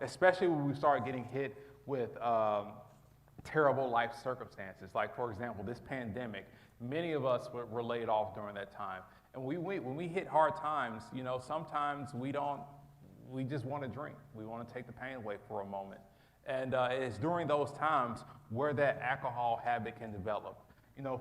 Especially when we start getting hit with terrible life circumstances. Like, for example, this pandemic, many of us were laid off during that time. And when we hit hard times, sometimes we just want to drink. We want to take the pain away for a moment. And it's during those times where that alcohol habit can develop.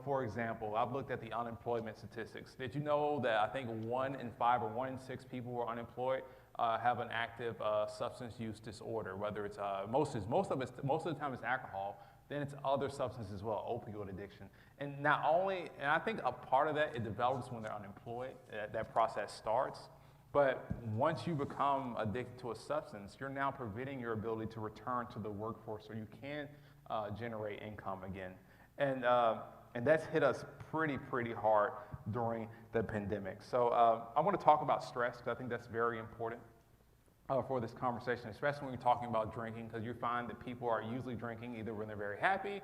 For example, I've looked at the unemployment statistics. Did you know that I think 1 in 5 or 1 in 6 people who are unemployed have an active substance use disorder? Whether it's most of the time it's alcohol, then it's other substances as well, opioid addiction. And I think a part of that, it develops when they're unemployed. That process starts. But once you become addicted to a substance, you're now preventing your ability to return to the workforce so you can generate income again. And that's hit us pretty hard during the pandemic. So I want to talk about stress, because I think that's very important for this conversation, especially when you're talking about drinking, because you find that people are usually drinking either when they're very happy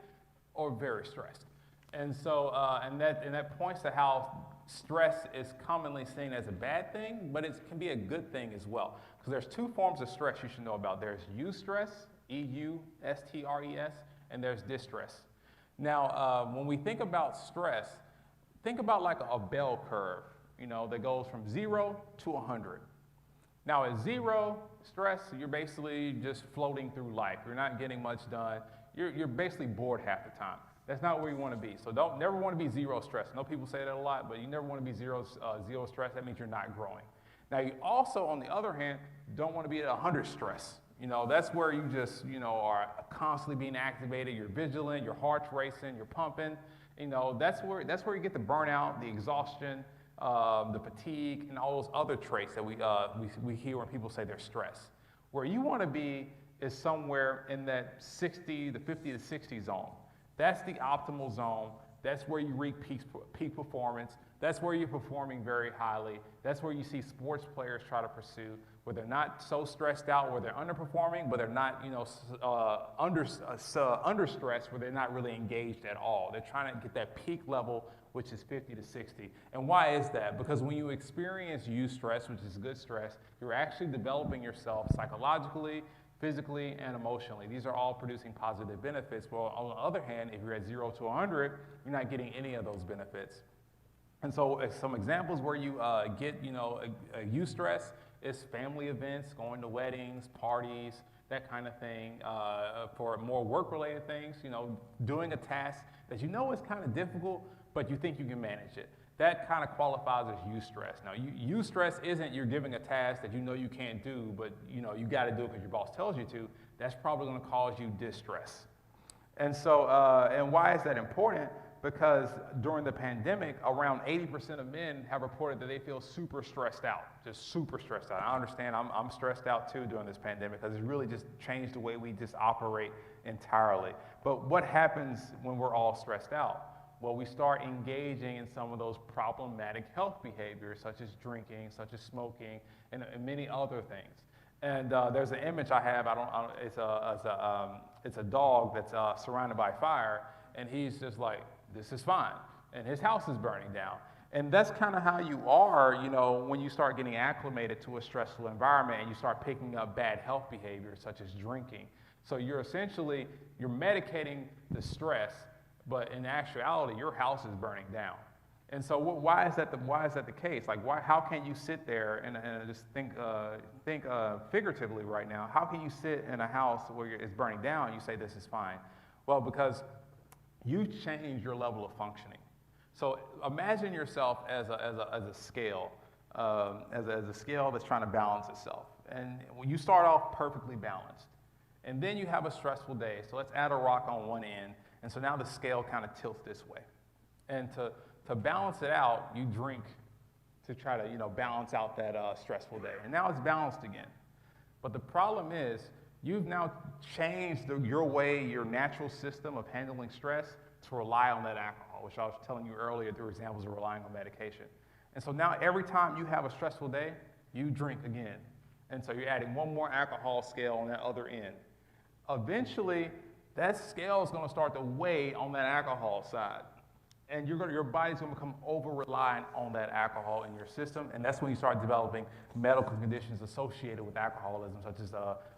or very stressed. And so, and that points to how stress is commonly seen as a bad thing, but it can be a good thing as well. Because there's 2 forms of stress you should know about. There's eustress, E-U-S-T-R-E-S, and there's distress. Now, when we think about stress, think about like a bell curve, you know, that goes from 0 to 100. Now, at 0 stress, you're basically just floating through life. You're not getting much done. You're basically bored half the time. That's not where you want to be. So don't never want to be 0 stress. I know people say that a lot, but you never want to be zero stress. That means you're not growing. Now, you also, on the other hand, don't want to be at 100 stress. You know, that's where you just, you know, are constantly being activated. You're vigilant, your heart's racing, you're pumping. You know, that's where you get the burnout, the exhaustion, the fatigue, and all those other traits that we hear when people say they're stressed. Where you want to be is somewhere in that 50 to 60 zone. That's the optimal zone. That's where you reach peak performance. That's where you're performing very highly. That's where you see sports players try to pursue, where they're not so stressed out, where they're underperforming, but they're not, you know, under stress, where they're not really engaged at all. They're trying to get that peak level, which is 50 to 60. And why is that? Because when you experience eustress, which is good stress, you're actually developing yourself psychologically, physically, and emotionally. These are all producing positive benefits. Well, on the other hand, if you're at 0 to 100, you're not getting any of those benefits. And so some examples where you get, you know, eustress is family events, going to weddings, parties, that kind of thing. For more work-related things, you know, doing a task that you know is kind of difficult, but you think you can manage it. That kind of qualifies as eustress. Now, eustress isn't you're giving a task that you know you can't do, but you know you got to do it because your boss tells you to. That's probably going to cause you distress. And so, and why is that important? Because during the pandemic, around 80% of men have reported that they feel super stressed out, just super stressed out. I understand I'm stressed out too during this pandemic because it's really just changed the way we just operate entirely. But what happens when we're all stressed out? Well, we start engaging in some of those problematic health behaviors, such as drinking, such as smoking, and many other things. And there's an image I have. It's a dog that's surrounded by fire, and he's just like, this is fine, and his house is burning down. And that's kind of how you are, you know, when you start getting acclimated to a stressful environment and you start picking up bad health behaviors, such as drinking. So you're medicating the stress, but in actuality, your house is burning down. And so why is that the case? Like, how can you sit there and just think figuratively right now? How can you sit in a house where it's burning down and you say this is fine? Well, because you change your level of functioning. So imagine yourself as a scale, as a scale that's trying to balance itself. And when you start off perfectly balanced, and then you have a stressful day. So let's add a rock on one end. And so now the scale kind of tilts this way. And to balance it out, you drink to try to, you know, balance out that stressful day. And now it's balanced again. But the problem is you've now changed your natural system of handling stress to rely on that alcohol, which I was telling you earlier through examples of relying on medication. And so now every time you have a stressful day, you drink again. And so you're adding one more alcohol scale on that other end. Eventually, that scale is going to start to weigh on that alcohol side. And your body's going to become over-reliant on that alcohol in your system. And that's when you start developing medical conditions associated with alcoholism, such as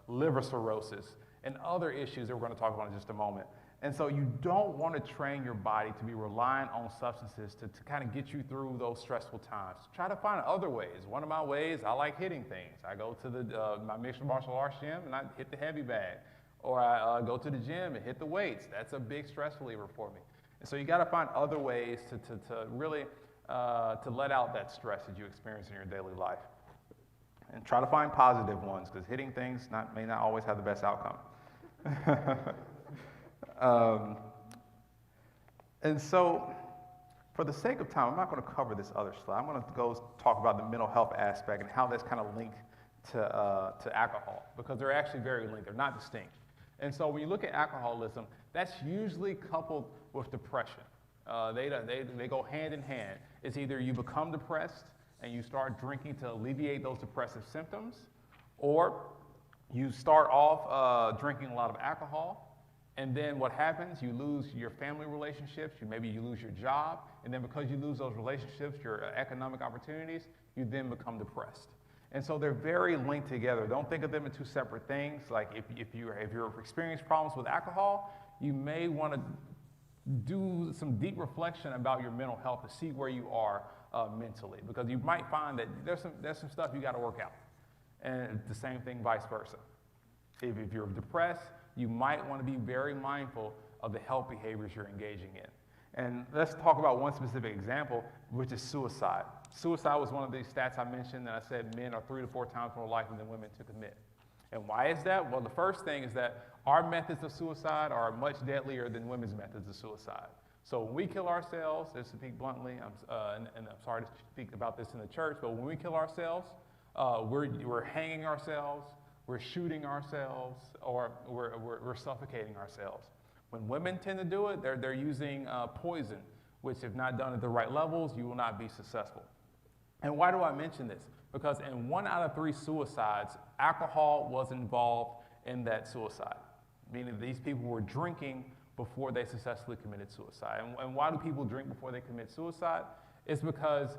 liver cirrhosis and other issues that we're going to talk about in just a moment. And so you don't want to train your body to be reliant on substances to kind of get you through those stressful times. Try to find other ways. One of my ways, I like hitting things. I go to my mixed martial arts gym and I hit the heavy bag. Or I go to the gym and hit the weights. That's a big stress reliever for me. And so you got to find other ways to really to let out that stress that you experience in your daily life. And try to find positive ones, because hitting things may not always have the best outcome. And so, for the sake of time, I'm not going to cover this other slide. I'm going to go talk about the mental health aspect and how that's kind of linked to alcohol, because they're actually very linked. They're not distinct. And so when you look at alcoholism, that's usually coupled with depression. They go hand in hand. It's either you become depressed and you start drinking to alleviate those depressive symptoms, or you start off drinking a lot of alcohol, and then what happens, you lose your family relationships, maybe you lose your job, and then because you lose those relationships, your economic opportunities, you then become depressed. And so they're very linked together. Don't think of them as two separate things. Like if you're experiencing problems with alcohol, you may want to do some deep reflection about your mental health to see where you are mentally, because you might find that there's some stuff you got to work out. And the same thing vice versa. If you're depressed, you might want to be very mindful of the health behaviors you're engaging in. And let's talk about one specific example, which is suicide. Suicide was one of these stats I mentioned that I said men are 3 to 4 times more likely than women to commit. And why is that? Well, the first thing is that our methods of suicide are much deadlier than women's methods of suicide. So when we kill ourselves, just to speak bluntly, and I'm sorry to speak about this in the church, but when we kill ourselves, we're hanging ourselves, we're shooting ourselves, or we're suffocating ourselves. When women tend to do it, they're using poison, which if not done at the right levels, you will not be successful. And why do I mention this? Because in 1 out of 3 suicides, alcohol was involved in that suicide, meaning these people were drinking before they successfully committed suicide. And why do people drink before they commit suicide? It's because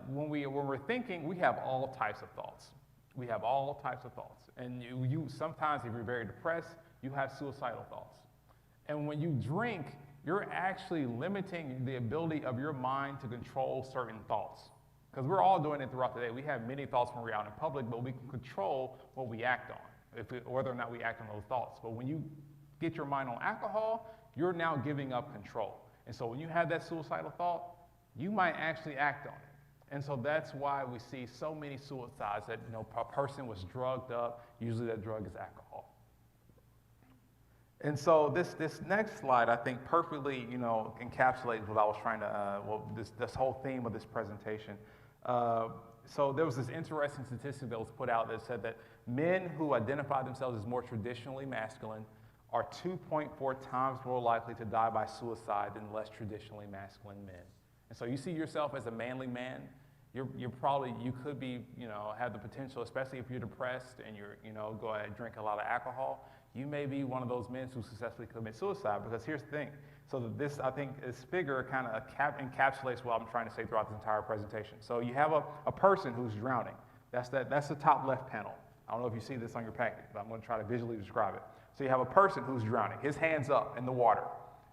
when we're thinking, we have all types of thoughts. We have all types of thoughts. And you sometimes, if you're very depressed, you have suicidal thoughts. And when you drink, you're actually limiting the ability of your mind to control certain thoughts. Because we're all doing it throughout the day. We have many thoughts when we're out in public, but we can control what we act on, whether or not we act on those thoughts. But when you get your mind on alcohol, you're now giving up control. And so when you have that suicidal thought, you might actually act on it. And so that's why we see so many suicides that, a person was drugged up. Usually that drug is alcohol. And so this next slide, I think, perfectly, encapsulates what I was trying to, this whole theme of this presentation. So there was this interesting statistic that was put out that said that men who identify themselves as more traditionally masculine are 2.4 times more likely to die by suicide than less traditionally masculine men. And so you see yourself as a manly man, you could be, have the potential, especially if you're depressed and go ahead and drink a lot of alcohol, you may be one of those men who successfully commit suicide. Because here's the thing. So this, I think, this figure kind of encapsulates what I'm trying to say throughout this entire presentation. So you have a person who's drowning. That's the top left panel. I don't know if you see this on your packet, but I'm going to try to visually describe it. So you have a person who's drowning, his hands up in the water.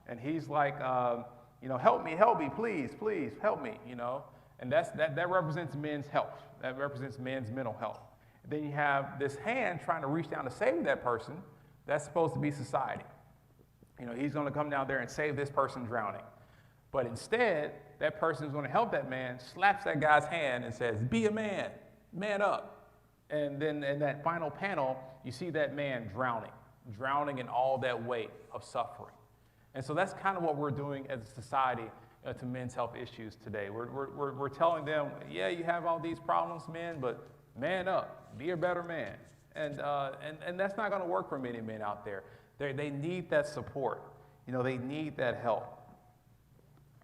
And he's like, help me, please, help me, And that represents men's health. That represents men's mental health. And then you have this hand trying to reach down to save that person. That's supposed to be society. He's going to come down there and save this person drowning. But instead, that person who's going to help that man slaps that guy's hand and says, be a man, man up. And then in that final panel, you see that man drowning in all that weight of suffering. And so that's kind of what we're doing as a society to men's health issues today. We're telling them, yeah, you have all these problems, men, but man up, be a better man. And that's not going to work for many men out there. They need that support. They need that help.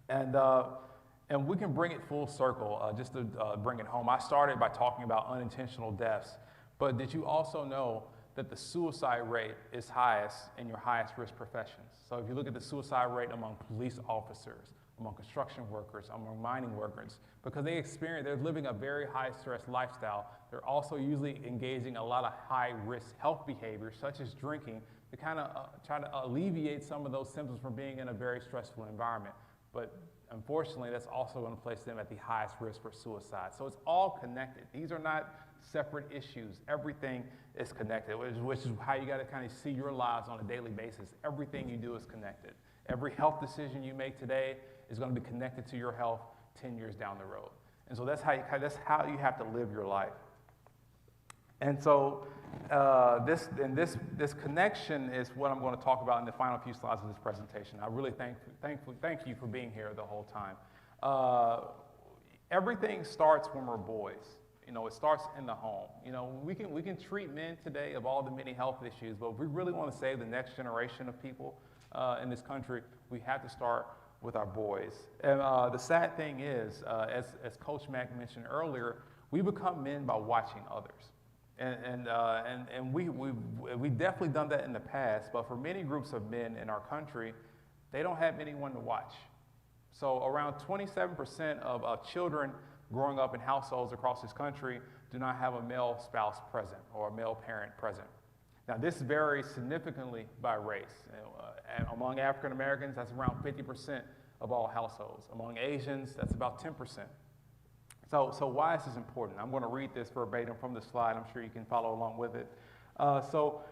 And we can bring it full circle, just to bring it home. I started by talking about unintentional deaths, but did you also know that the suicide rate is highest in your highest risk professions? So if you look at the suicide rate among police officers, among construction workers, among mining workers, because they're living a very high stress lifestyle, they're also usually engaging a lot of high risk health behaviors, such as drinking, to kind of try to alleviate some of those symptoms from being in a very stressful environment. But unfortunately, that's also going to place them at the highest risk for suicide. So it's all connected. These are not separate issues. Everything is connected, which is how you got to kind of see your lives on a daily basis. Everything you do is connected. Every health decision you make today is going to be connected to your health 10 years down the road. And so that's how you have to live your life. And so this connection is what I'm going to talk about in the final few slides of this presentation. I really thank you for being here the whole time. Everything starts when we're boys. It starts in the home. We can treat men today of all the many health issues, but if we really want to save the next generation of people in this country, we have to start with our boys. And the sad thing is, as Coach Mack mentioned earlier, we become men by watching others. And we've definitely done that in the past, but for many groups of men in our country, they don't have anyone to watch. So around 27% of children growing up in households across this country do not have a male spouse present or a male parent present. Now, this varies significantly by race. And among African Americans, that's around 50% of all households. Among Asians, that's about 10%. So why is this important? I'm going to read this verbatim from the slide. I'm sure you can follow along with it. So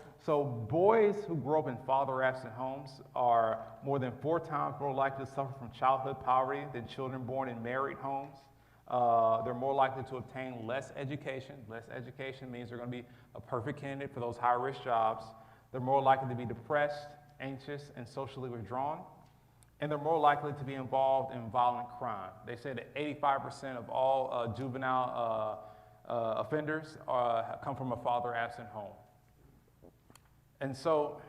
boys who grow up in father-absent homes are more than 4 times more likely to suffer from childhood poverty than children born in married homes. They're more likely to obtain less education. Less education means they're going to be a perfect candidate for those high-risk jobs. They're more likely to be depressed, anxious, and socially withdrawn. And they're more likely to be involved in violent crime. They say that 85% of all juvenile offenders come from a father-absent home. And so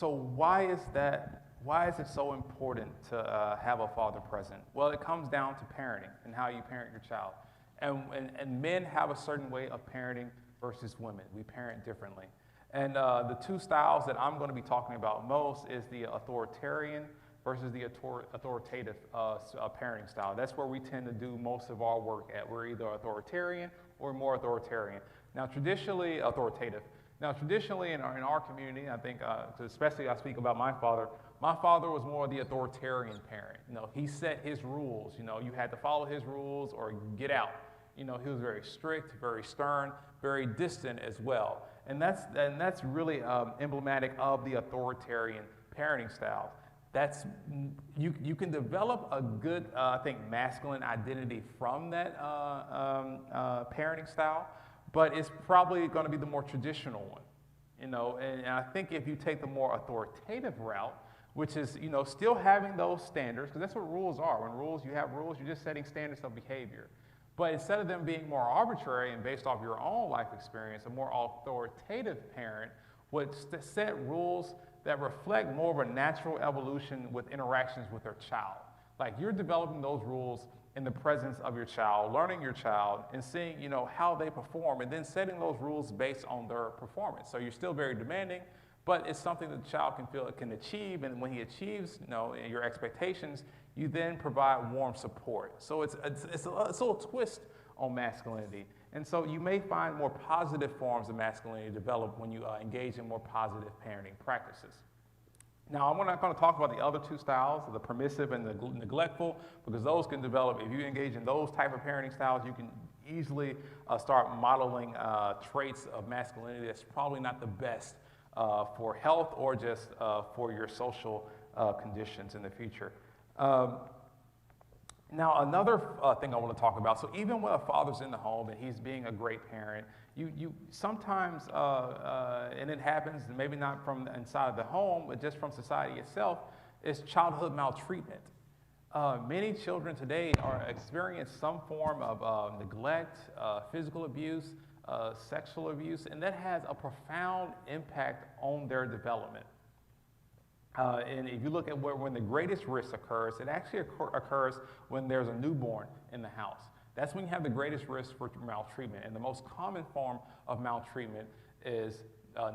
why is that? Why is it so important to have a father present? Well, it comes down to parenting and how you parent your child. And men have a certain way of parenting versus women. We parent differently. And the 2 styles that I'm going to be talking about most is the authoritarian versus the authoritative parenting style. That's where we tend to do most of our work at. We're either authoritarian or more authoritarian. Now, traditionally, authoritative. Now, traditionally in our community, I think, especially I speak about my father was more the authoritarian parent. You know, he set his rules. You know, you had to follow his rules or get out. You know, he was very strict, very stern, very distant as well. And that's really emblematic of the authoritarian parenting style. You can develop a good, I think, masculine identity from that parenting style, but it's probably going to be the more traditional one, you know. And I think if you take the more authoritative route, which is, you know, still having those standards, because that's what rules are. When you have rules, you're just setting standards of behavior. But instead of them being more arbitrary and based off your own life experience, a more authoritative parent would set rules that reflect more of a natural evolution with interactions with their child. Like, you're developing those rules in the presence of your child, learning your child, and seeing, you know, how they perform, and then setting those rules based on their performance. So you're still very demanding, but it's something that the child can feel it can achieve, and when he achieves, you know, your expectations, you then provide warm support. So it's a little twist on masculinity. And so you may find more positive forms of masculinity develop when you engage in more positive parenting practices. Now, I'm not going to talk about the other 2 styles, the permissive and the neglectful, because those can develop. If you engage in those type of parenting styles, you can easily start modeling traits of masculinity that's probably not the best for health or just for your social conditions in the future. Now, another thing I want to talk about, so even when a father's in the home and he's being a great parent, you sometimes, and it happens maybe not from inside the home, but just from society itself, is childhood maltreatment. Many children today experience some form of neglect, physical abuse, sexual abuse, and that has a profound impact on their development. And if you look at when the greatest risk occurs, it actually occurs when there's a newborn in the house. That's when you have the greatest risk for maltreatment. And the most common form of maltreatment is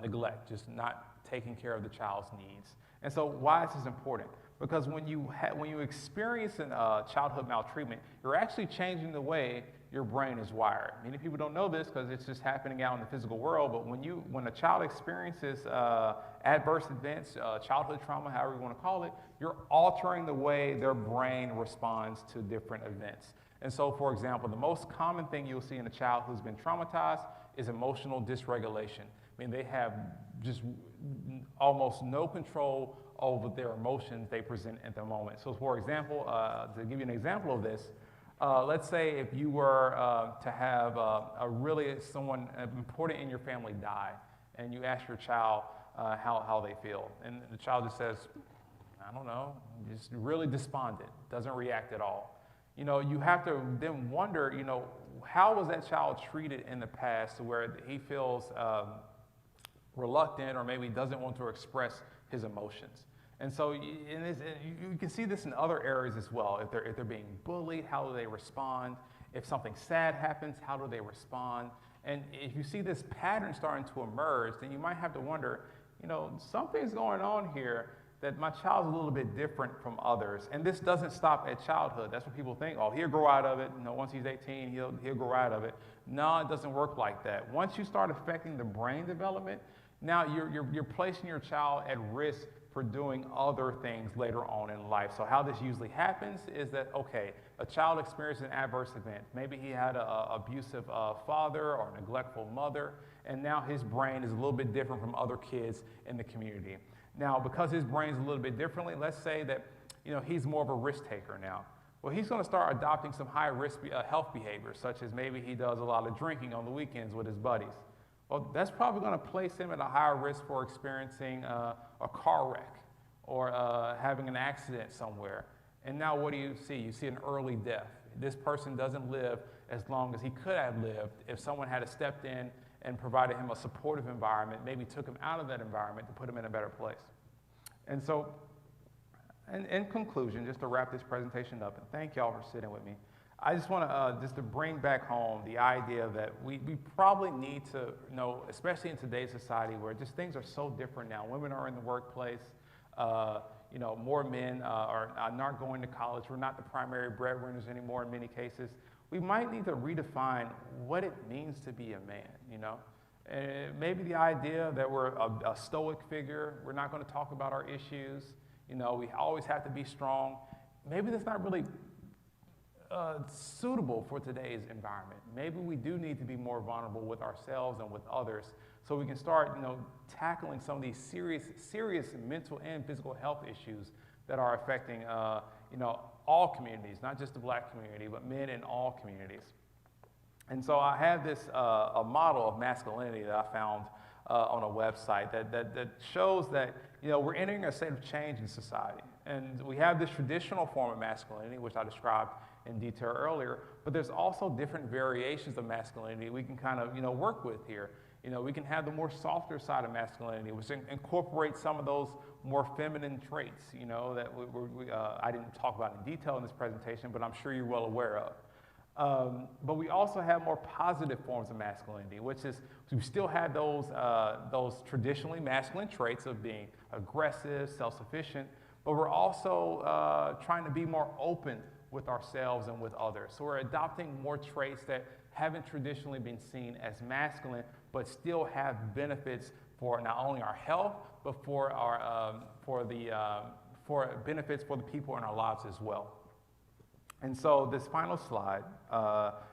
neglect, just not taking care of the child's needs. And so why is this important? Because when you experience childhood maltreatment, you're actually changing the way your brain is wired. Many people don't know this because it's just happening out in the physical world, but when a child experiences adverse events, childhood trauma, however you want to call it, you're altering the way their brain responds to different events. And so, for example, the most common thing you'll see in a child who's been traumatized is emotional dysregulation. I mean, they have just almost no control over their emotions they present at the moment. So, for example, to give you an example of this, let's say if you were to have someone important in your family die, and you ask your child how they feel, and the child just says, I don't know, just really despondent, doesn't react at all. You know, you have to then wonder, you know, how was that child treated in the past to where he feels reluctant or maybe doesn't want to express his emotions. And so you can see this in other areas as well. If they're being bullied, how do they respond? If something sad happens, how do they respond? And if you see this pattern starting to emerge, then you might have to wonder, you know, something's going on here that my child's a little bit different from others. And this doesn't stop at childhood. That's what people think, oh, he'll grow out of it. You know, once he's 18, he'll grow out of it. No, it doesn't work like that. Once you start affecting the brain development, now you're placing your child at risk for doing other things later on in life. So how this usually happens is that, okay, a child experiences an adverse event. Maybe he had an abusive father or a neglectful mother, and now his brain is a little bit different from other kids in the community. Now, because his brain's a little bit differently, let's say that, you know, he's more of a risk taker now. Well, he's going to start adopting some high-risk health behaviors, such as maybe he does a lot of drinking on the weekends with his buddies. Well, that's probably going to place him at a higher risk for experiencing a car wreck or having an accident somewhere. And now what do you see? You see an early death. This person doesn't live as long as he could have lived if someone had stepped in and provided him a supportive environment, maybe took him out of that environment to put him in a better place. And so, in conclusion, just to wrap this presentation up, and thank y'all for sitting with me, I just want to just to bring back home the idea that we probably need to, you know, especially in today's society where just things are so different now. Women are in the workplace. You know, more men are not going to college. We're not the primary breadwinners anymore in many cases. We might need to redefine what it means to be a man, you know. And maybe the idea that we're a stoic figure, we're not going to talk about our issues, you know, we always have to be strong. Maybe that's not really suitable for today's environment. Maybe we do need to be more vulnerable with ourselves and with others so we can start, you know, tackling some of these serious mental and physical health issues that are affecting, you know, all communities, not just the Black community, but men in all communities. And so I have this a model of masculinity that I found on a website that shows that, you know, we're entering a state of change in society. And we have this traditional form of masculinity, which I described in detail earlier, but there's also different variations of masculinity we can kind of, you know, work with here. You know, we can have the more softer side of masculinity, which incorporates some of those more feminine traits, you know, that I didn't talk about in detail in this presentation, but I'm sure you're well aware of. But we also have more positive forms of masculinity, which is we still have those traditionally masculine traits of being aggressive, self-sufficient, but we're also trying to be more open with ourselves and with others. So we're adopting more traits that haven't traditionally been seen as masculine, but still have benefits for not only our health, but for benefits for the people in our lives as well. And so this final slide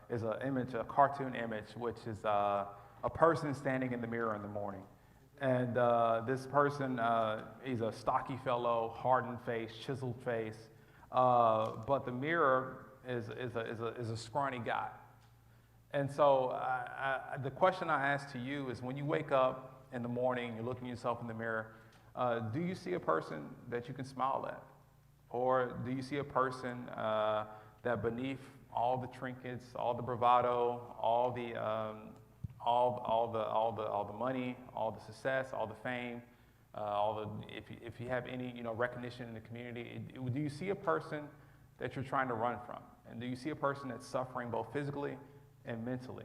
is an image, a cartoon image, which is a person standing in the mirror in the morning. And this person, he's a stocky fellow, hardened face, chiseled face, but the mirror is a scrawny guy. And so the question I ask to you is, when you wake up in the morning, you're looking at yourself in the mirror, do you see a person that you can smile at? Or do you see a person that beneath all the trinkets, all the bravado, all the money, all the success, all the fame, if you have any, you know, recognition in the community, do you see a person that you're trying to run from? And do you see a person that's suffering both physically and mentally?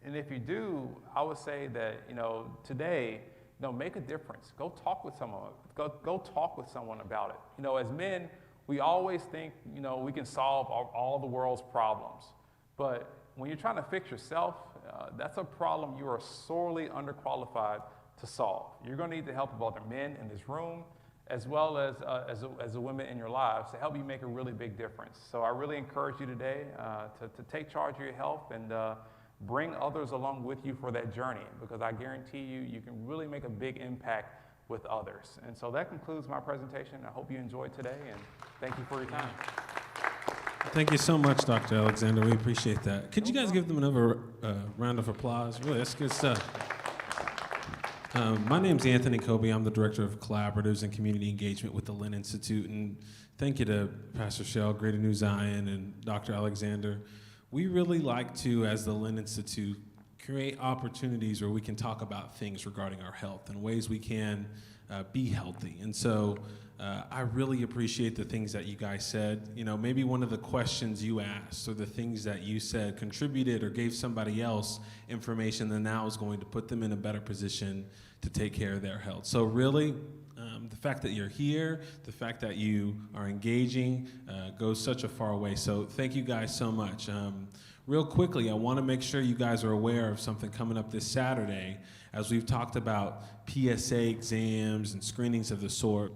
And if you do, I would say that, you know, today, you know, make a difference. Go talk with someone. Go talk with someone about it. You know, as men, we always think, you know, we can solve all the world's problems. But when you're trying to fix yourself, that's a problem you are sorely underqualified to solve. You're going to need the help of other men in this room, as well as the women in your lives, to help you make a really big difference. So I really encourage you today to take charge of your health and bring others along with you for that journey, because I guarantee you can really make a big impact with others. And so that concludes my presentation. I hope you enjoyed today, and thank you for your time. Thank you so much, Dr. Alexander. We appreciate that. Could you guys give them another round of applause? Really, that's good stuff. My name's Anthony Kobe. I'm the Director of Collaboratives and Community Engagement with the Lynn Institute. And thank you to Pastor Shell, Greater New Zion, and Dr. Alexander. We really like to, as the Lynn Institute, create opportunities where we can talk about things regarding our health and ways we can be healthy. And so I really appreciate the things that you guys said. You know, maybe one of the questions you asked or the things that you said contributed or gave somebody else information that now is going to put them in a better position to take care of their health. So really, The fact that you're here, the fact that you are engaging goes such a far way. So thank you guys so much. Real quickly, I want to make sure you guys are aware of something coming up this Saturday, as we've talked about PSA exams and screenings of the sort.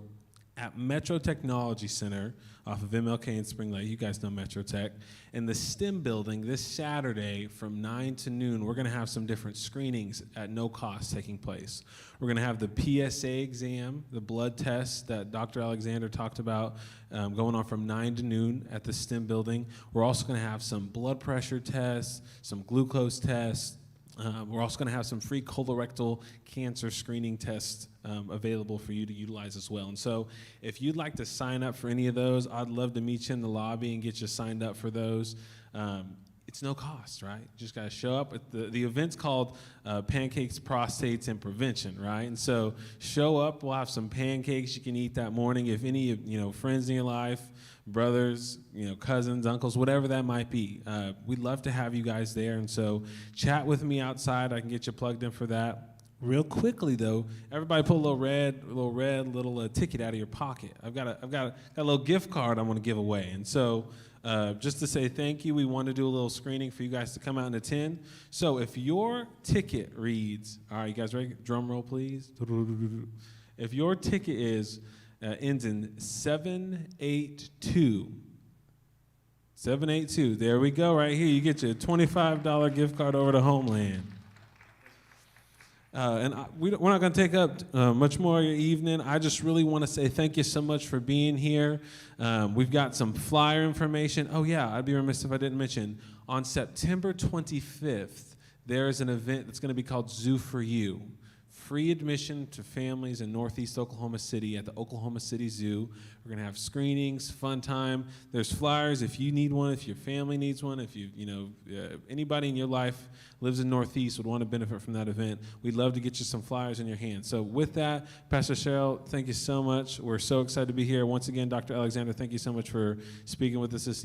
At Metro Technology Center off of MLK in Spring Lake, you guys know Metro Tech, in the STEM building this Saturday from 9 to noon, we're gonna have some different screenings at no cost taking place. We're gonna have the PSA exam, the blood test that Dr. Alexander talked about, going on from 9 to noon at the STEM building. We're also gonna have some blood pressure tests, some glucose tests. We're also going to have some free colorectal cancer screening tests available for you to utilize as well. And so if you'd like to sign up for any of those, I'd love to meet you in the lobby and get you signed up for those. It's no cost, right? You just got to show up. The event's called Pancakes, Prostates, and Prevention, right? And so show up. We'll have some pancakes you can eat that morning. If any friends in your life, brothers, cousins, uncles, whatever that might be, we'd love to have you guys there. And so chat with me outside. I can get you plugged in for that. Real quickly though, everybody pull a little ticket out of your pocket. I've got a little gift card I want to give away. And so just to say thank you, we want to do a little screening for you guys to come out and attend. So if your ticket reads, all right, you guys ready? Drum roll, please. If your ticket ends in 782, there we go, right here. You get your $25 gift card over to Homeland. We're not going to take up much more of your evening. I just really want to say thank you so much for being here. We've got some flyer information. Oh, yeah, I'd be remiss if I didn't mention. On September 25th, there is an event that's going to be called Zoo for You. Free admission to families in Northeast Oklahoma City at the Oklahoma City Zoo. We're going to have screenings, fun time. There's flyers if you need one, if your family needs one, if anybody in your life lives in Northeast would want to benefit from that event. We'd love to get you some flyers in your hand. So with that, Pastor Cheryl, thank you so much. We're so excited to be here. Once again, Dr. Alexander, thank you so much for speaking with us this